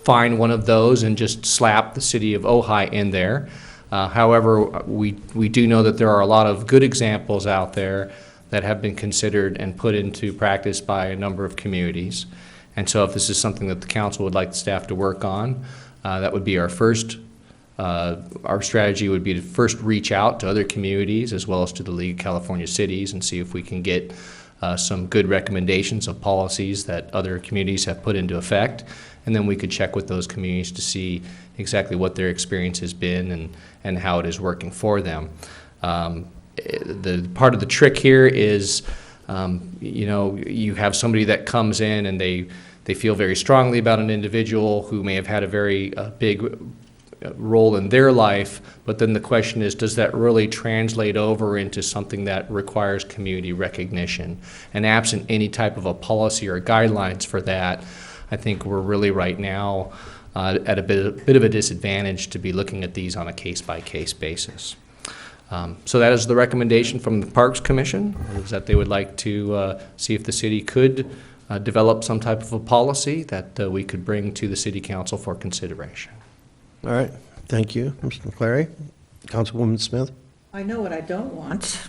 find one of those and just slap the city of Ojai in there. However, we do know that there are a lot of good examples out there that have been considered and put into practice by a number of communities. And so if this is something that the council would like the staff to work on, that would be our first, our strategy would be to first reach out to other communities as well as to the League of California Cities and see if we can get some good recommendations of policies that other communities have put into effect. And then we could check with those communities to see exactly what their experience has been and how it is working for them. The part of the trick here is, you know, you have somebody that comes in and they feel very strongly about an individual who may have had a very big role in their life, but then the question is, does that really translate over into something that requires community recognition? And absent any type of a policy or guidelines for that, I think we're really right now at a bit of a disadvantage to be looking at these on a case-by-case basis. So that is the recommendation from the Parks Commission, is that they would like to see if the city could develop some type of a policy that we could bring to the City Council for consideration. All right, thank you, Mr. McClary. Councilwoman Smith? I know what I don't want.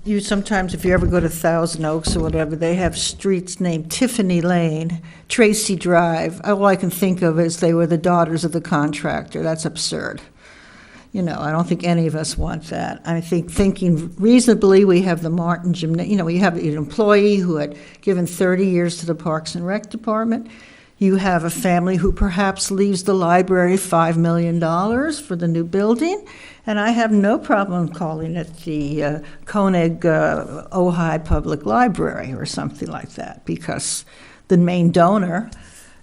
You sometimes, if you ever go to Thousand Oaks or whatever, they have streets named Tiffany Lane, Tracy Drive. All I can think of is they were the daughters of the contractor. That's absurd. You know, I don't think any of us want that. I think thinking reasonably, we have the Martin Gymnasium. You know, we have an employee who had given 30 years to the Parks and Rec Department. You have a family who perhaps leaves the library $5 million for the new building, and I have no problem calling it the Koenig Ojai Public Library or something like that, because the main donor,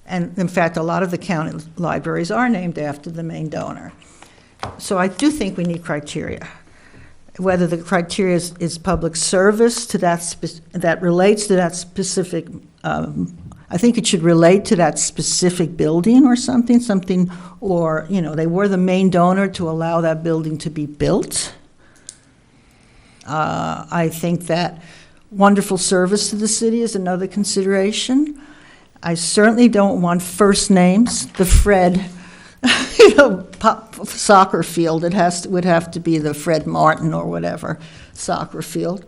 and in fact, a lot of the county libraries are named after the main donor. So I do think we need criteria. Whether the criteria is public service to that relates to that specific. I think it should relate to that specific building or something, or, you know, they were the main donor to allow that building to be built. I think that wonderful service to the city is another consideration. I certainly don't want first names, the Fred, you know, soccer field. It would have to be the Fred Martin or whatever soccer field.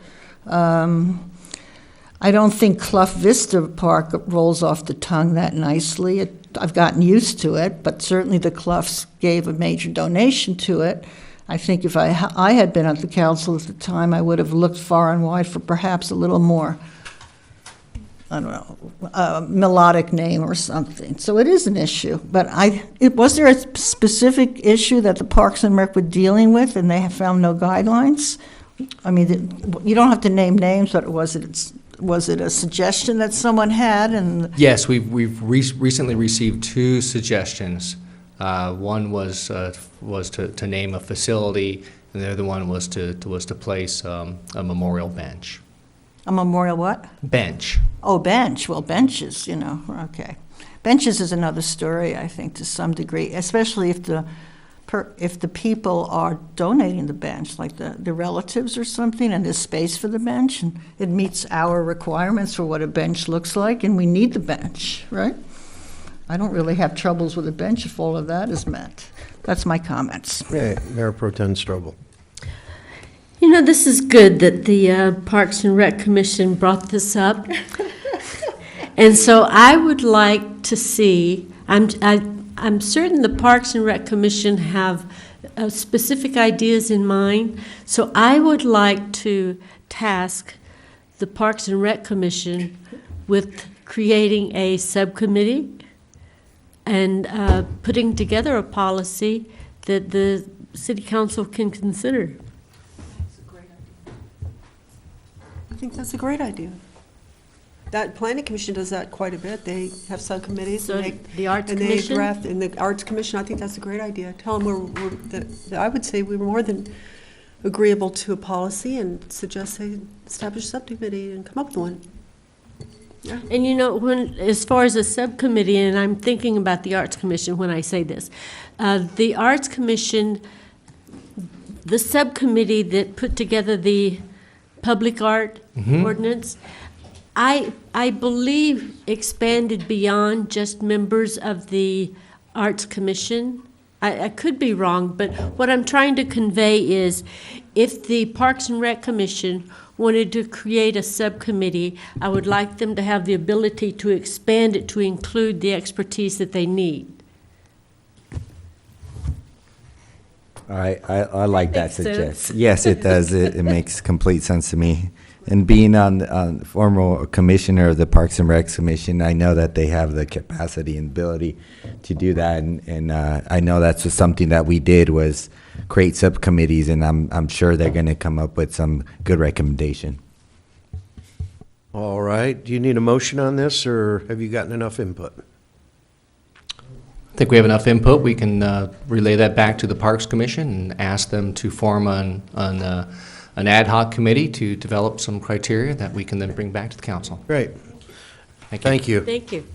I don't think Clough Vista Park rolls off the tongue that nicely. I've gotten used to it, but certainly the Cloughs gave a major donation to it. I think if I had been at the council at the time, I would have looked far and wide for perhaps a little more, I don't know, melodic name or something. So it is an issue. But was there a specific issue that the Parks and Rec were dealing with and they have found no guidelines? I mean, you don't have to name names, but was it a suggestion that someone had? And yes, we've recently received two suggestions. One was to name a facility, and the other one was to place a memorial bench. A memorial what? Bench. Oh, bench. Well, benches, you know. Okay, benches is another story, I think, to some degree, especially if the people are donating the bench, like the relatives or something, and there's space for the bench, and it meets our requirements for what a bench looks like, and we need the bench, right? I don't really have troubles with a bench if all of that is met. That's my comments. Yeah, Mayor Pro Tem Strobel. You know, this is good that the Parks and Rec Commission brought this up. And so I would like to see, I'm certain the Parks and Rec Commission have specific ideas in mind, so I would like to task the Parks and Rec Commission with creating a subcommittee and putting together a policy that the City Council can consider. I think that's a great idea. That Planning Commission does that quite a bit. They have subcommittees. So and the Arts and Commission? They draft, and the Arts Commission, I think that's a great idea. Tell them I would say we were more than agreeable to a policy and suggest they establish a subcommittee and come up with one. Yeah. And you know, when, as far as a subcommittee, and I'm thinking about the Arts Commission when I say this, the Arts Commission, the subcommittee that put together the public art ordinance, I believe expanded beyond just members of the Arts Commission. I could be wrong, but what I'm trying to convey is if the Parks and Rec Commission wanted to create a subcommittee, I would like them to have the ability to expand it to include the expertise that they need. I like that Makes sense. suggestion. Yes, it does. It makes complete sense to me. And being on former commissioner of the Parks and Recs Commission, I know that they have the capacity and ability to do that. And I know that's just something that we did was create subcommittees, and I'm sure they're going to come up with some good recommendation. All right. Do you need a motion on this, or have you gotten enough input? I think we have enough input. We can relay that back to the Parks Commission and ask them to form an ad hoc committee to develop some criteria that we can then bring back to the council. Great. Thank you. Thank you.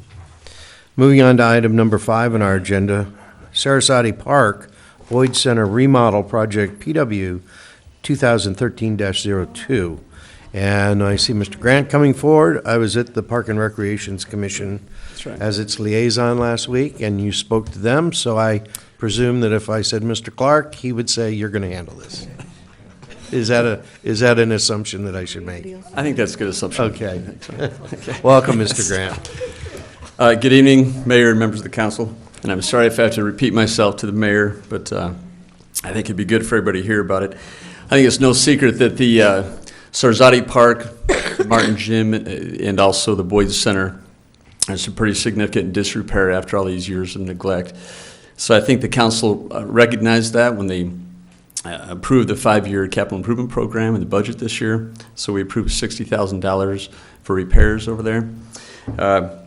Moving on to item number 5 on our agenda, Sarasate Park Boyd Center Remodel Project PW 2013-02. And I see Mr. Grant coming forward. I was at the Park and Recreations Commission as its liaison last week, and you spoke to them, so I presume that if I said Mr. Clark, he would say, you're going to handle this. Is that an assumption that I should make? I think that's a good assumption. Okay. Welcome, Mr. Grant. Good evening, Mayor and members of the council. And I'm sorry if I have to repeat myself to the mayor, but I think it'd be good for everybody to hear about it. I think it's no secret that the Sarasate Park, Martin Gym, and also the Boyd Center are some pretty significant disrepair after all these years of neglect. So I think the council recognized that when they approved the 5-year capital improvement program in the budget this year. So we approved $60,000 for repairs over there.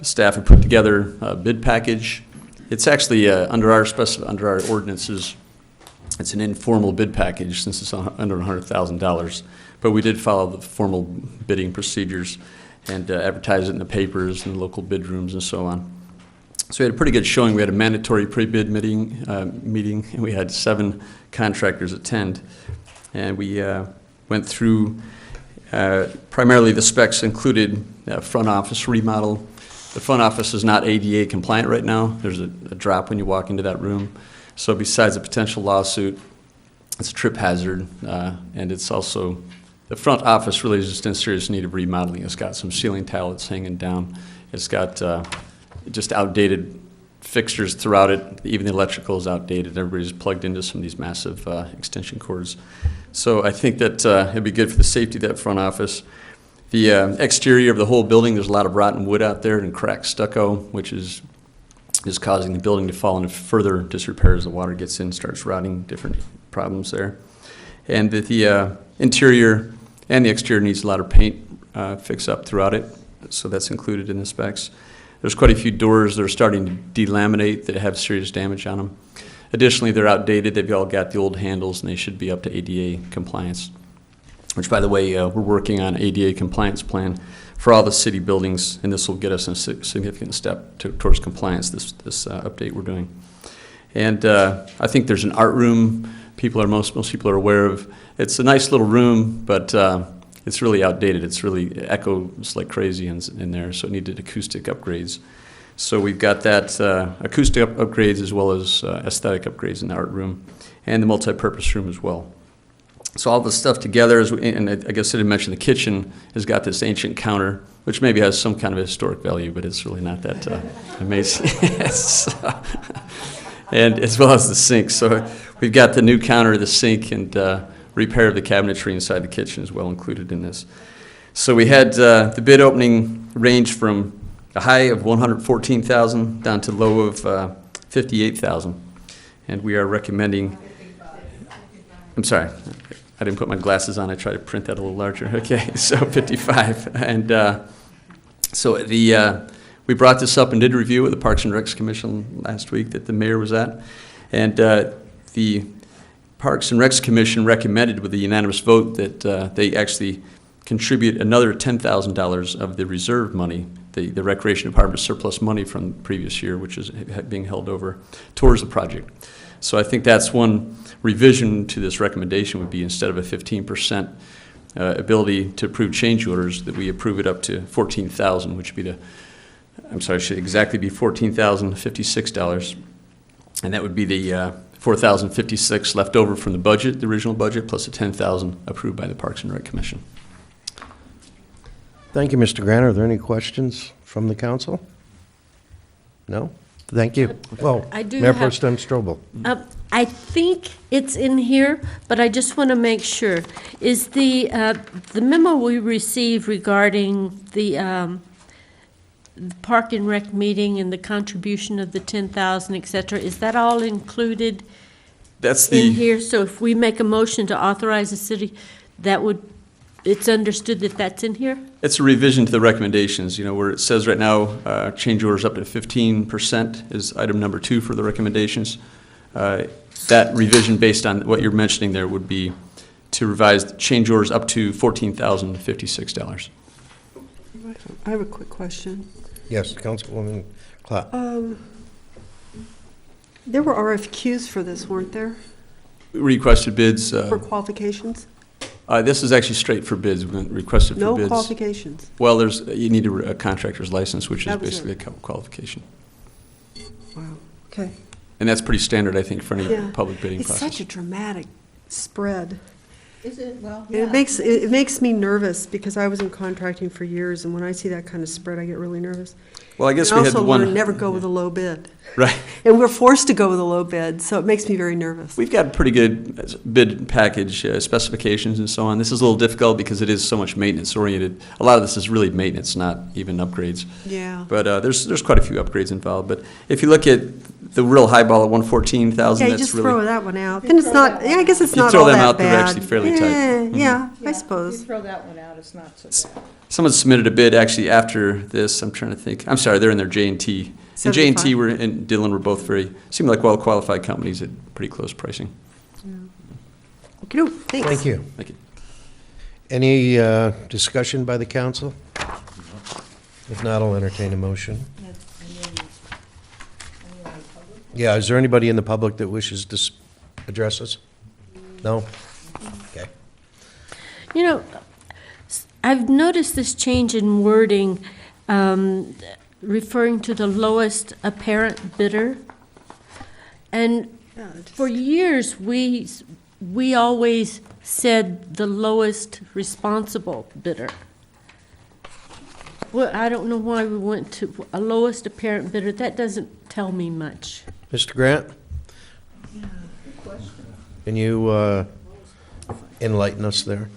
Staff had put together a bid package. It's actually under our ordinances, it's an informal bid package since it's under $100,000. But we did follow the formal bidding procedures and advertise it in the papers and the local bid rooms and so on. So we had a pretty good showing. We had a mandatory pre-bid meeting, and we had 7 contractors attend. And we went through, primarily the specs included front office remodel. The front office is not ADA compliant right now. There's a drop when you walk into that room. So besides a potential lawsuit, it's a trip hazard, and it's also, the front office really is just in serious need of remodeling. It's got some ceiling tile that's hanging down. It's got just outdated fixtures throughout it. Even the electrical is outdated. Everybody's plugged into some of these massive extension cords. So I think that it'd be good for the safety of that front office. The exterior of the whole building, there's a lot of rotten wood out there and cracked stucco, which is causing the building to fall into further disrepair as the water gets in, starts rotting, different problems there. And the interior and the exterior needs a lot of paint fix up throughout it, so that's included in the specs. There's quite a few doors that are starting to delaminate that have serious damage on them. Additionally, they're outdated. They've all got the old handles, and they should be up to ADA compliance, which, by the way, we're working on ADA compliance plan for all the city buildings, and this will get us a significant step towards compliance, this update we're doing. And I think there's an art room most people are aware of. It's a nice little room, but it's really outdated. It's really echoes like crazy in there, so it needed acoustic upgrades. So we've got that acoustic upgrades as well as aesthetic upgrades in the art room and the multi-purpose room as well. So all this stuff together, and I guess I didn't mention the kitchen has got this ancient counter, which maybe has some kind of historic value, but it's really not that amazing. And as well as the sink. So we've got the new counter, the sink, and repair of the cabinetry inside the kitchen as well included in this. So we had the bid opening range from a high of $114,000 down to low of $58,000. And we are recommending, I'm sorry, I didn't put my glasses on. I tried to print that a little larger. Okay, so 55. And so we brought this up and did a review with the Parks and Recs Commission last week that the mayor was at. And the Parks and Recs Commission recommended with a unanimous vote that they actually contribute another $10,000 of the reserve money, the Recreation Department surplus money from the previous year, which is being held over towards the project. So I think that's one revision to this recommendation would be instead of a 15% ability to approve change orders, that we approve it up to $14,000, which would be should exactly be $14,056. And that would be the $4,056 left over from the budget, the original budget, plus the $10,000 approved by the Parks and Rec Commission. Thank you, Mr. Grant. Are there any questions from the council? No? Thank you. Well, I do Mayor have- Pro Tem Strobel. I think it's in here, but I just want to make sure. Is the memo we received regarding the Park and Rec meeting and the contribution of the 10,000, et cetera, is that all included That's in here? So if we make a motion to authorize the city, it's understood that that's in here? It's a revision to the recommendations, where it says right now, change orders up to 15% is item number 2 for the recommendations. That revision based on what you're mentioning there would be to revise change orders up to $14,056. I have a quick question. Yes, Councilwoman Clapp. There were RFQs for this, weren't there? Requested bids. For qualifications? This is actually straight for bids. We requested for bids. No qualifications? Well, you need a contractor's license, which is That was basically it. a qualification. Wow, okay. And that's pretty standard, I think, for any Yeah. public bidding It's process. such a dramatic spread. Is it? Well, It makes me nervous because I was in contracting for years, and when I see that kind of spread, I get really nervous. Well, I guess And we had the also want to one. never go with a low bid. Right. And we're forced to go with a low bid, so it makes me very nervous. We've got pretty good bid package specifications and so on. This is a little difficult because it is so much maintenance oriented. A lot of this is really maintenance, not even upgrades. Yeah. But there's quite a few upgrades involved. But if you look at the real high ball at 114,000, Yeah, you that's just really. throw that one out. Then it's not, yeah, I guess it's You not throw all them that out, they're bad. actually fairly tight. Mhm. Yeah, I suppose. You throw that one out, it's not so bad. Someone submitted a bid actually after this. I'm trying to think. I'm sorry, they're in their J&T. And J&T 75. and Dillon were both seemed like well-qualified companies at pretty close pricing. Okay, thanks. Thank you. Thank you. Any discussion by the council? If not, I'll entertain a motion. Yeah, is there anybody in the public that wishes to address us? No? Okay. I've noticed this change in wording, referring to the lowest apparent bidder. And for years, we always said the lowest responsible bidder. Well, I don't know why we went to a lowest apparent bidder. That doesn't tell me much. Mr. Grant? Can you enlighten us there?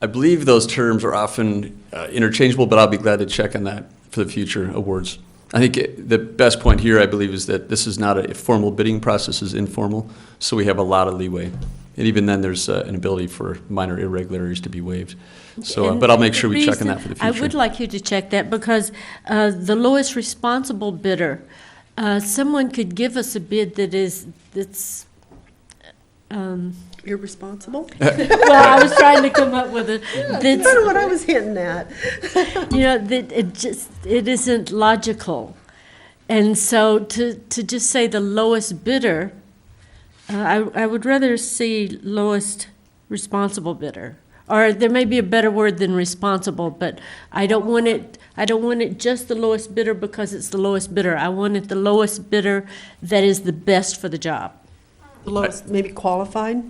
I believe those terms are often interchangeable, but I'll be glad to check on that for the future awards. I think the best point here, I believe, is that this is not a formal bidding process, is informal, so we have a lot of leeway. And even then, there's an ability for minor irregularities to be waived. So, but I'll make sure we check on that for the future. I would like you to check that because the lowest responsible bidder, someone could give us a bid that's. Irresponsible? Well, I was trying to come up with a. That's kind of what I was hinting at. That it isn't logical, and so to just say the lowest bidder, I would rather see lowest responsible bidder, or there may be a better word than responsible, but I don't want it. I don't want it just the lowest bidder because it's the lowest bidder. I want it the lowest bidder that is the best for the job. The lowest, maybe qualified?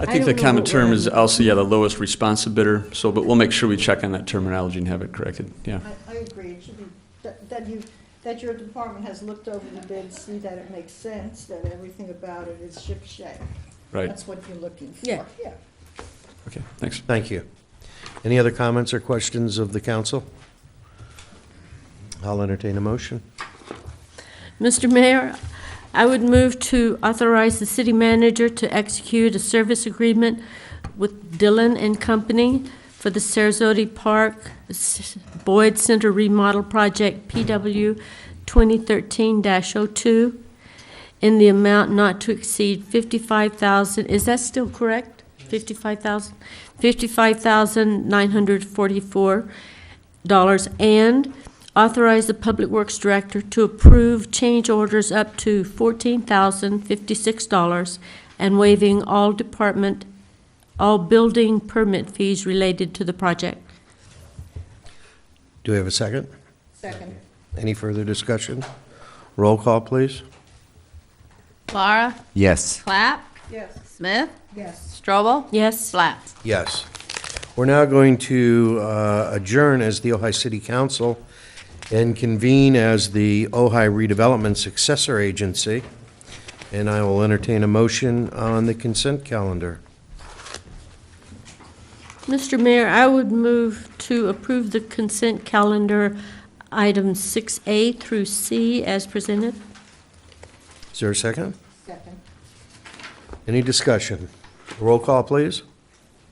I think the common term is also, the lowest responsive bidder, so, but we'll make sure we check on that terminology and have it corrected, yeah. I agree, it should be, that your department has looked over the bid, see that it makes sense, that everything about it is ship-shape. Right. That's what you're looking for. Yeah. Okay, thanks. Thank you. Any other comments or questions of the council? I'll entertain a motion. Mr. Mayor, I would move to authorize the city manager to execute a service agreement with Dillon and Company for the Sarasota Park Boyd Center Remodel Project PW 2013-02 in the amount not to exceed $55,000, is that still correct? $55,944, and authorize the Public Works Director to approve change orders up to $14,056 and waiving all building permit fees related to the project. Do we have a second? Second. Any further discussion? Roll call, please. Laura? Yes. Clapp? Yes. Smith? Yes. Strobel? Yes. Flats? Yes. We're now going to adjourn as the Ojai City Council and convene as the Ojai Redevelopment Successor Agency. And I will entertain a motion on the consent calendar. Mr. Mayor, I would move to approve the consent calendar items 6A through C as presented. Is there a second? Second. Any discussion? Roll call, please.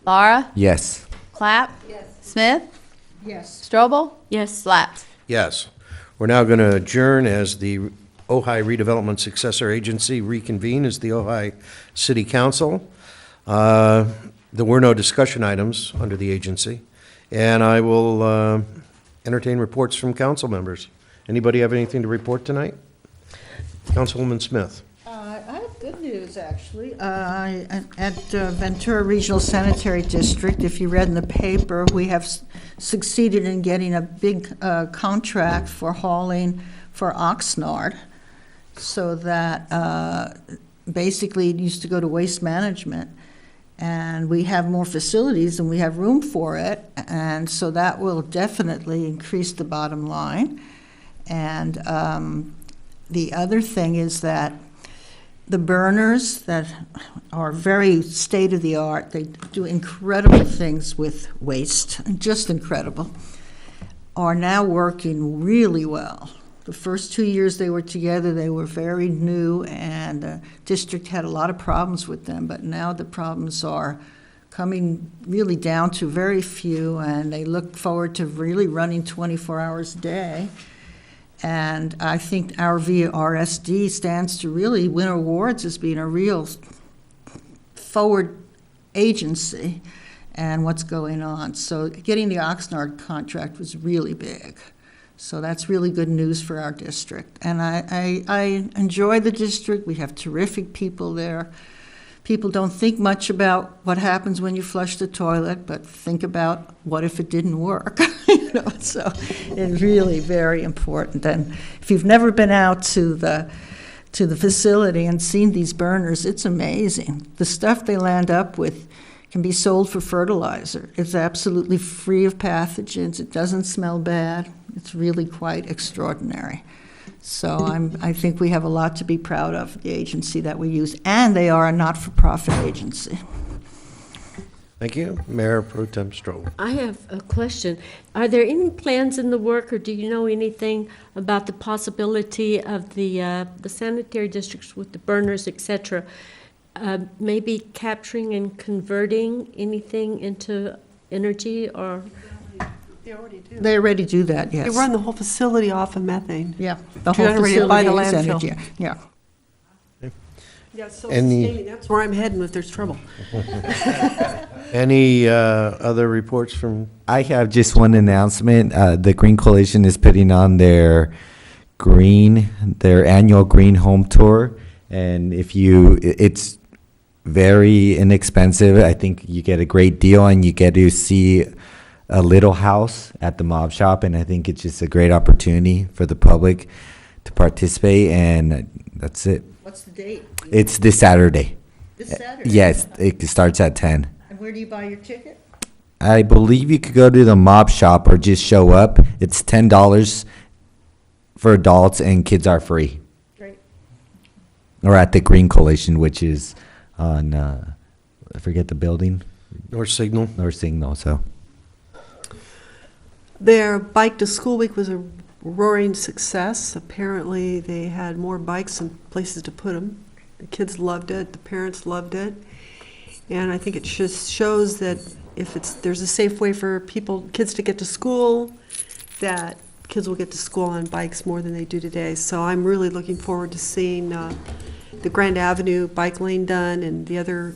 Laura? Yes. Clapp? Yes. Smith? Yes. Strobel? Yes. Flats? Yes. We're now going to adjourn as the Ojai Redevelopment Successor Agency reconvene as the Ojai City Council. There were no discussion items under the agency, and I will entertain reports from council members. Anybody have anything to report tonight? Councilwoman Smith. I have good news, actually. At Ventura Regional Sanitary District, if you read in the paper, we have succeeded in getting a big contract for hauling for Oxnard, so that basically it used to go to Waste Management. And we have more facilities and we have room for it, and so that will definitely increase the bottom line. And the other thing is that the burners that are very state-of-the-art, they do incredible things with waste, just incredible, are now working really well. The first 2 years they were together, they were very new, and the district had a lot of problems with them, but now the problems are coming really down to very few, and they look forward to really running 24 hours a day. And I think our VRSD stands to really win awards as being a real forward agency and what's going on. So getting the Oxnard contract was really big. So that's really good news for our district. And I enjoy the district. We have terrific people there. People don't think much about what happens when you flush the toilet, but think about what if it didn't work. So it's really very important. And if you've never been out to the facility and seen these burners, it's amazing. The stuff they land up with can be sold for fertilizer. It's absolutely free of pathogens. It doesn't smell bad. It's really quite extraordinary. So I think we have a lot to be proud of, the agency that we use, and they are a not-for-profit agency. Thank you. Mayor Pro Tem Stroh. I have a question. Are there any plans in the work, or do you know anything about the possibility of the sanitary districts with the burners, et cetera, maybe capturing and converting anything into energy, or? They already do. They already do that, yes. They run the whole facility off of methane. Yeah, the whole Generated by the facility is landfill. energy. Yeah. Yeah, it's Any- self-sustaining. That's where I'm heading if there's trouble. Any other reports from? I have just one announcement. The Green Coalition is putting on their annual Green Home Tour. And it's very inexpensive. I think you get a great deal, and you get to see a little house at the mob shop. And I think it's just a great opportunity for the public to participate. And that's it. What's the date? It's this Saturday. This Saturday? Yes, it starts at 10. And where do you buy your ticket? I believe you could go to the mob shop or just show up. It's $10 for adults, and kids are free. Great. Or at the Green Coalition, which is on, I forget the building. North Signal. North Signal, so. Their Bike to School Week was a roaring success. Apparently, they had more bikes and places to put them. The kids loved it. The parents loved it. And I think it just shows that if there's a safe way for kids to get to school, that kids will get to school on bikes more than they do today. So I'm really looking forward to seeing the Grand Avenue bike lane done and the other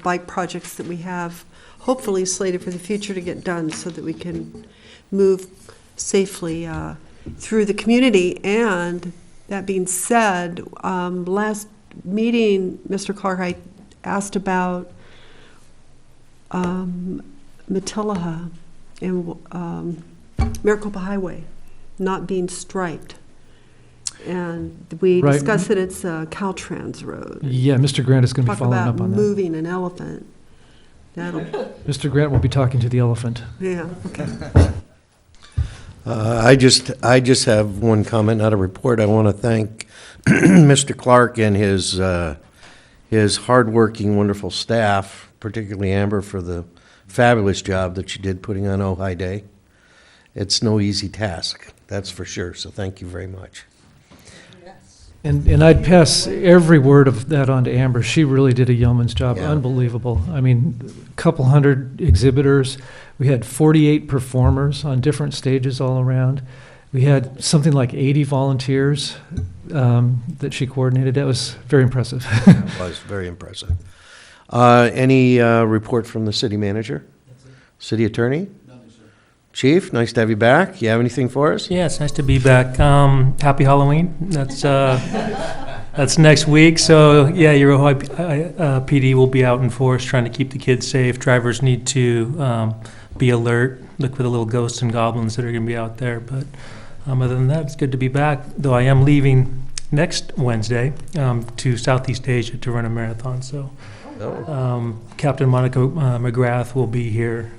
bike projects that we have hopefully slated for the future to get done so that we can move safely through the community. And that being said, last meeting, Mr. Clark, I asked about Matilaha and Maricopa Highway not being striped. And we Right. discussed that it's a Caltrans road. Yeah, Mr. Grant is going to be following up on Talk about that. moving an elephant. That'll, Mr. Grant will be talking to the elephant. yeah, okay. I just have one comment, not a report. I want to thank Mr. Clark and his hardworking, wonderful staff, particularly Amber, for the fabulous job that she did putting on Ojai Day. It's no easy task, that's for sure, so thank you very much. And I'd pass every word of that on to Amber. She really did a yeoman's job, Yeah. unbelievable. I mean, a couple hundred exhibitors. We had 48 performers on different stages all around. We had something like 80 volunteers that she coordinated. That was very impressive. It was very impressive. Any report from the city manager? City attorney? Nothing, sir. Chief, nice to have you back. You have anything for us? Yeah, it's nice to be back. Happy Halloween. That's next week. So yeah, your Ojai PD will be out in force trying to keep the kids safe. Drivers need to be alert, look for the little ghosts and goblins that are going to be out there. But other than that, it's good to be back. Though I am leaving next Wednesday to Southeast Asia to run a marathon. So Captain Monica McGrath will be here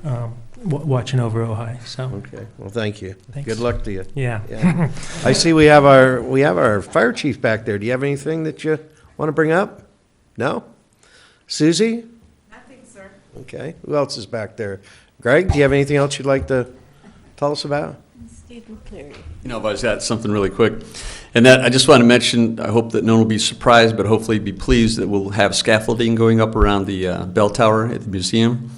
watching over Ojai. So Okay, well, thank you. Thanks. Good luck to you. Yeah. I see we have our fire chief back there. Do you have anything that you want to bring up? No? Susie? Nothing, sir. Okay, who else is back there? Greg, do you have anything else you'd like to tell us about? Stephen Cleary. You know, if I was at something really quick, and that I just want to mention, I hope that no one will be surprised, but hopefully be pleased that we'll have scaffolding going up around the bell tower at the museum.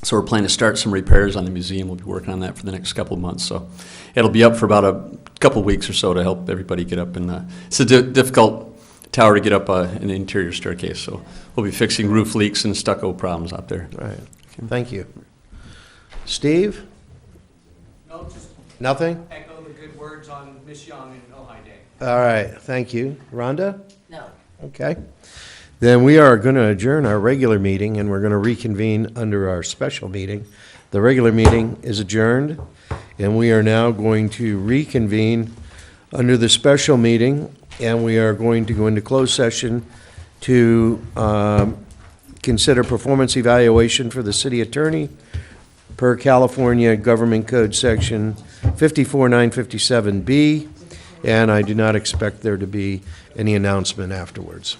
So we're planning to start some repairs on the museum. We'll be working on that for the next couple of months. So it'll be up for about a couple of weeks or so to help everybody get up. And it's a difficult tower to get up an interior staircase. So we'll be fixing roof leaks and stucco problems out there. Right. Thank you. Steve? No, just Nothing? echo the good words on Miss Young and Ojai Day. All right, thank you. Rhonda? No. Okay. Then we are going to adjourn our regular meeting, and we're going to reconvene under our special meeting. The regular meeting is adjourned, and we are now going to reconvene under the special meeting, and we are going to go into closed session to consider performance evaluation for the city attorney per California Government Code Section 54957B, and I do not expect there to be any announcement afterwards.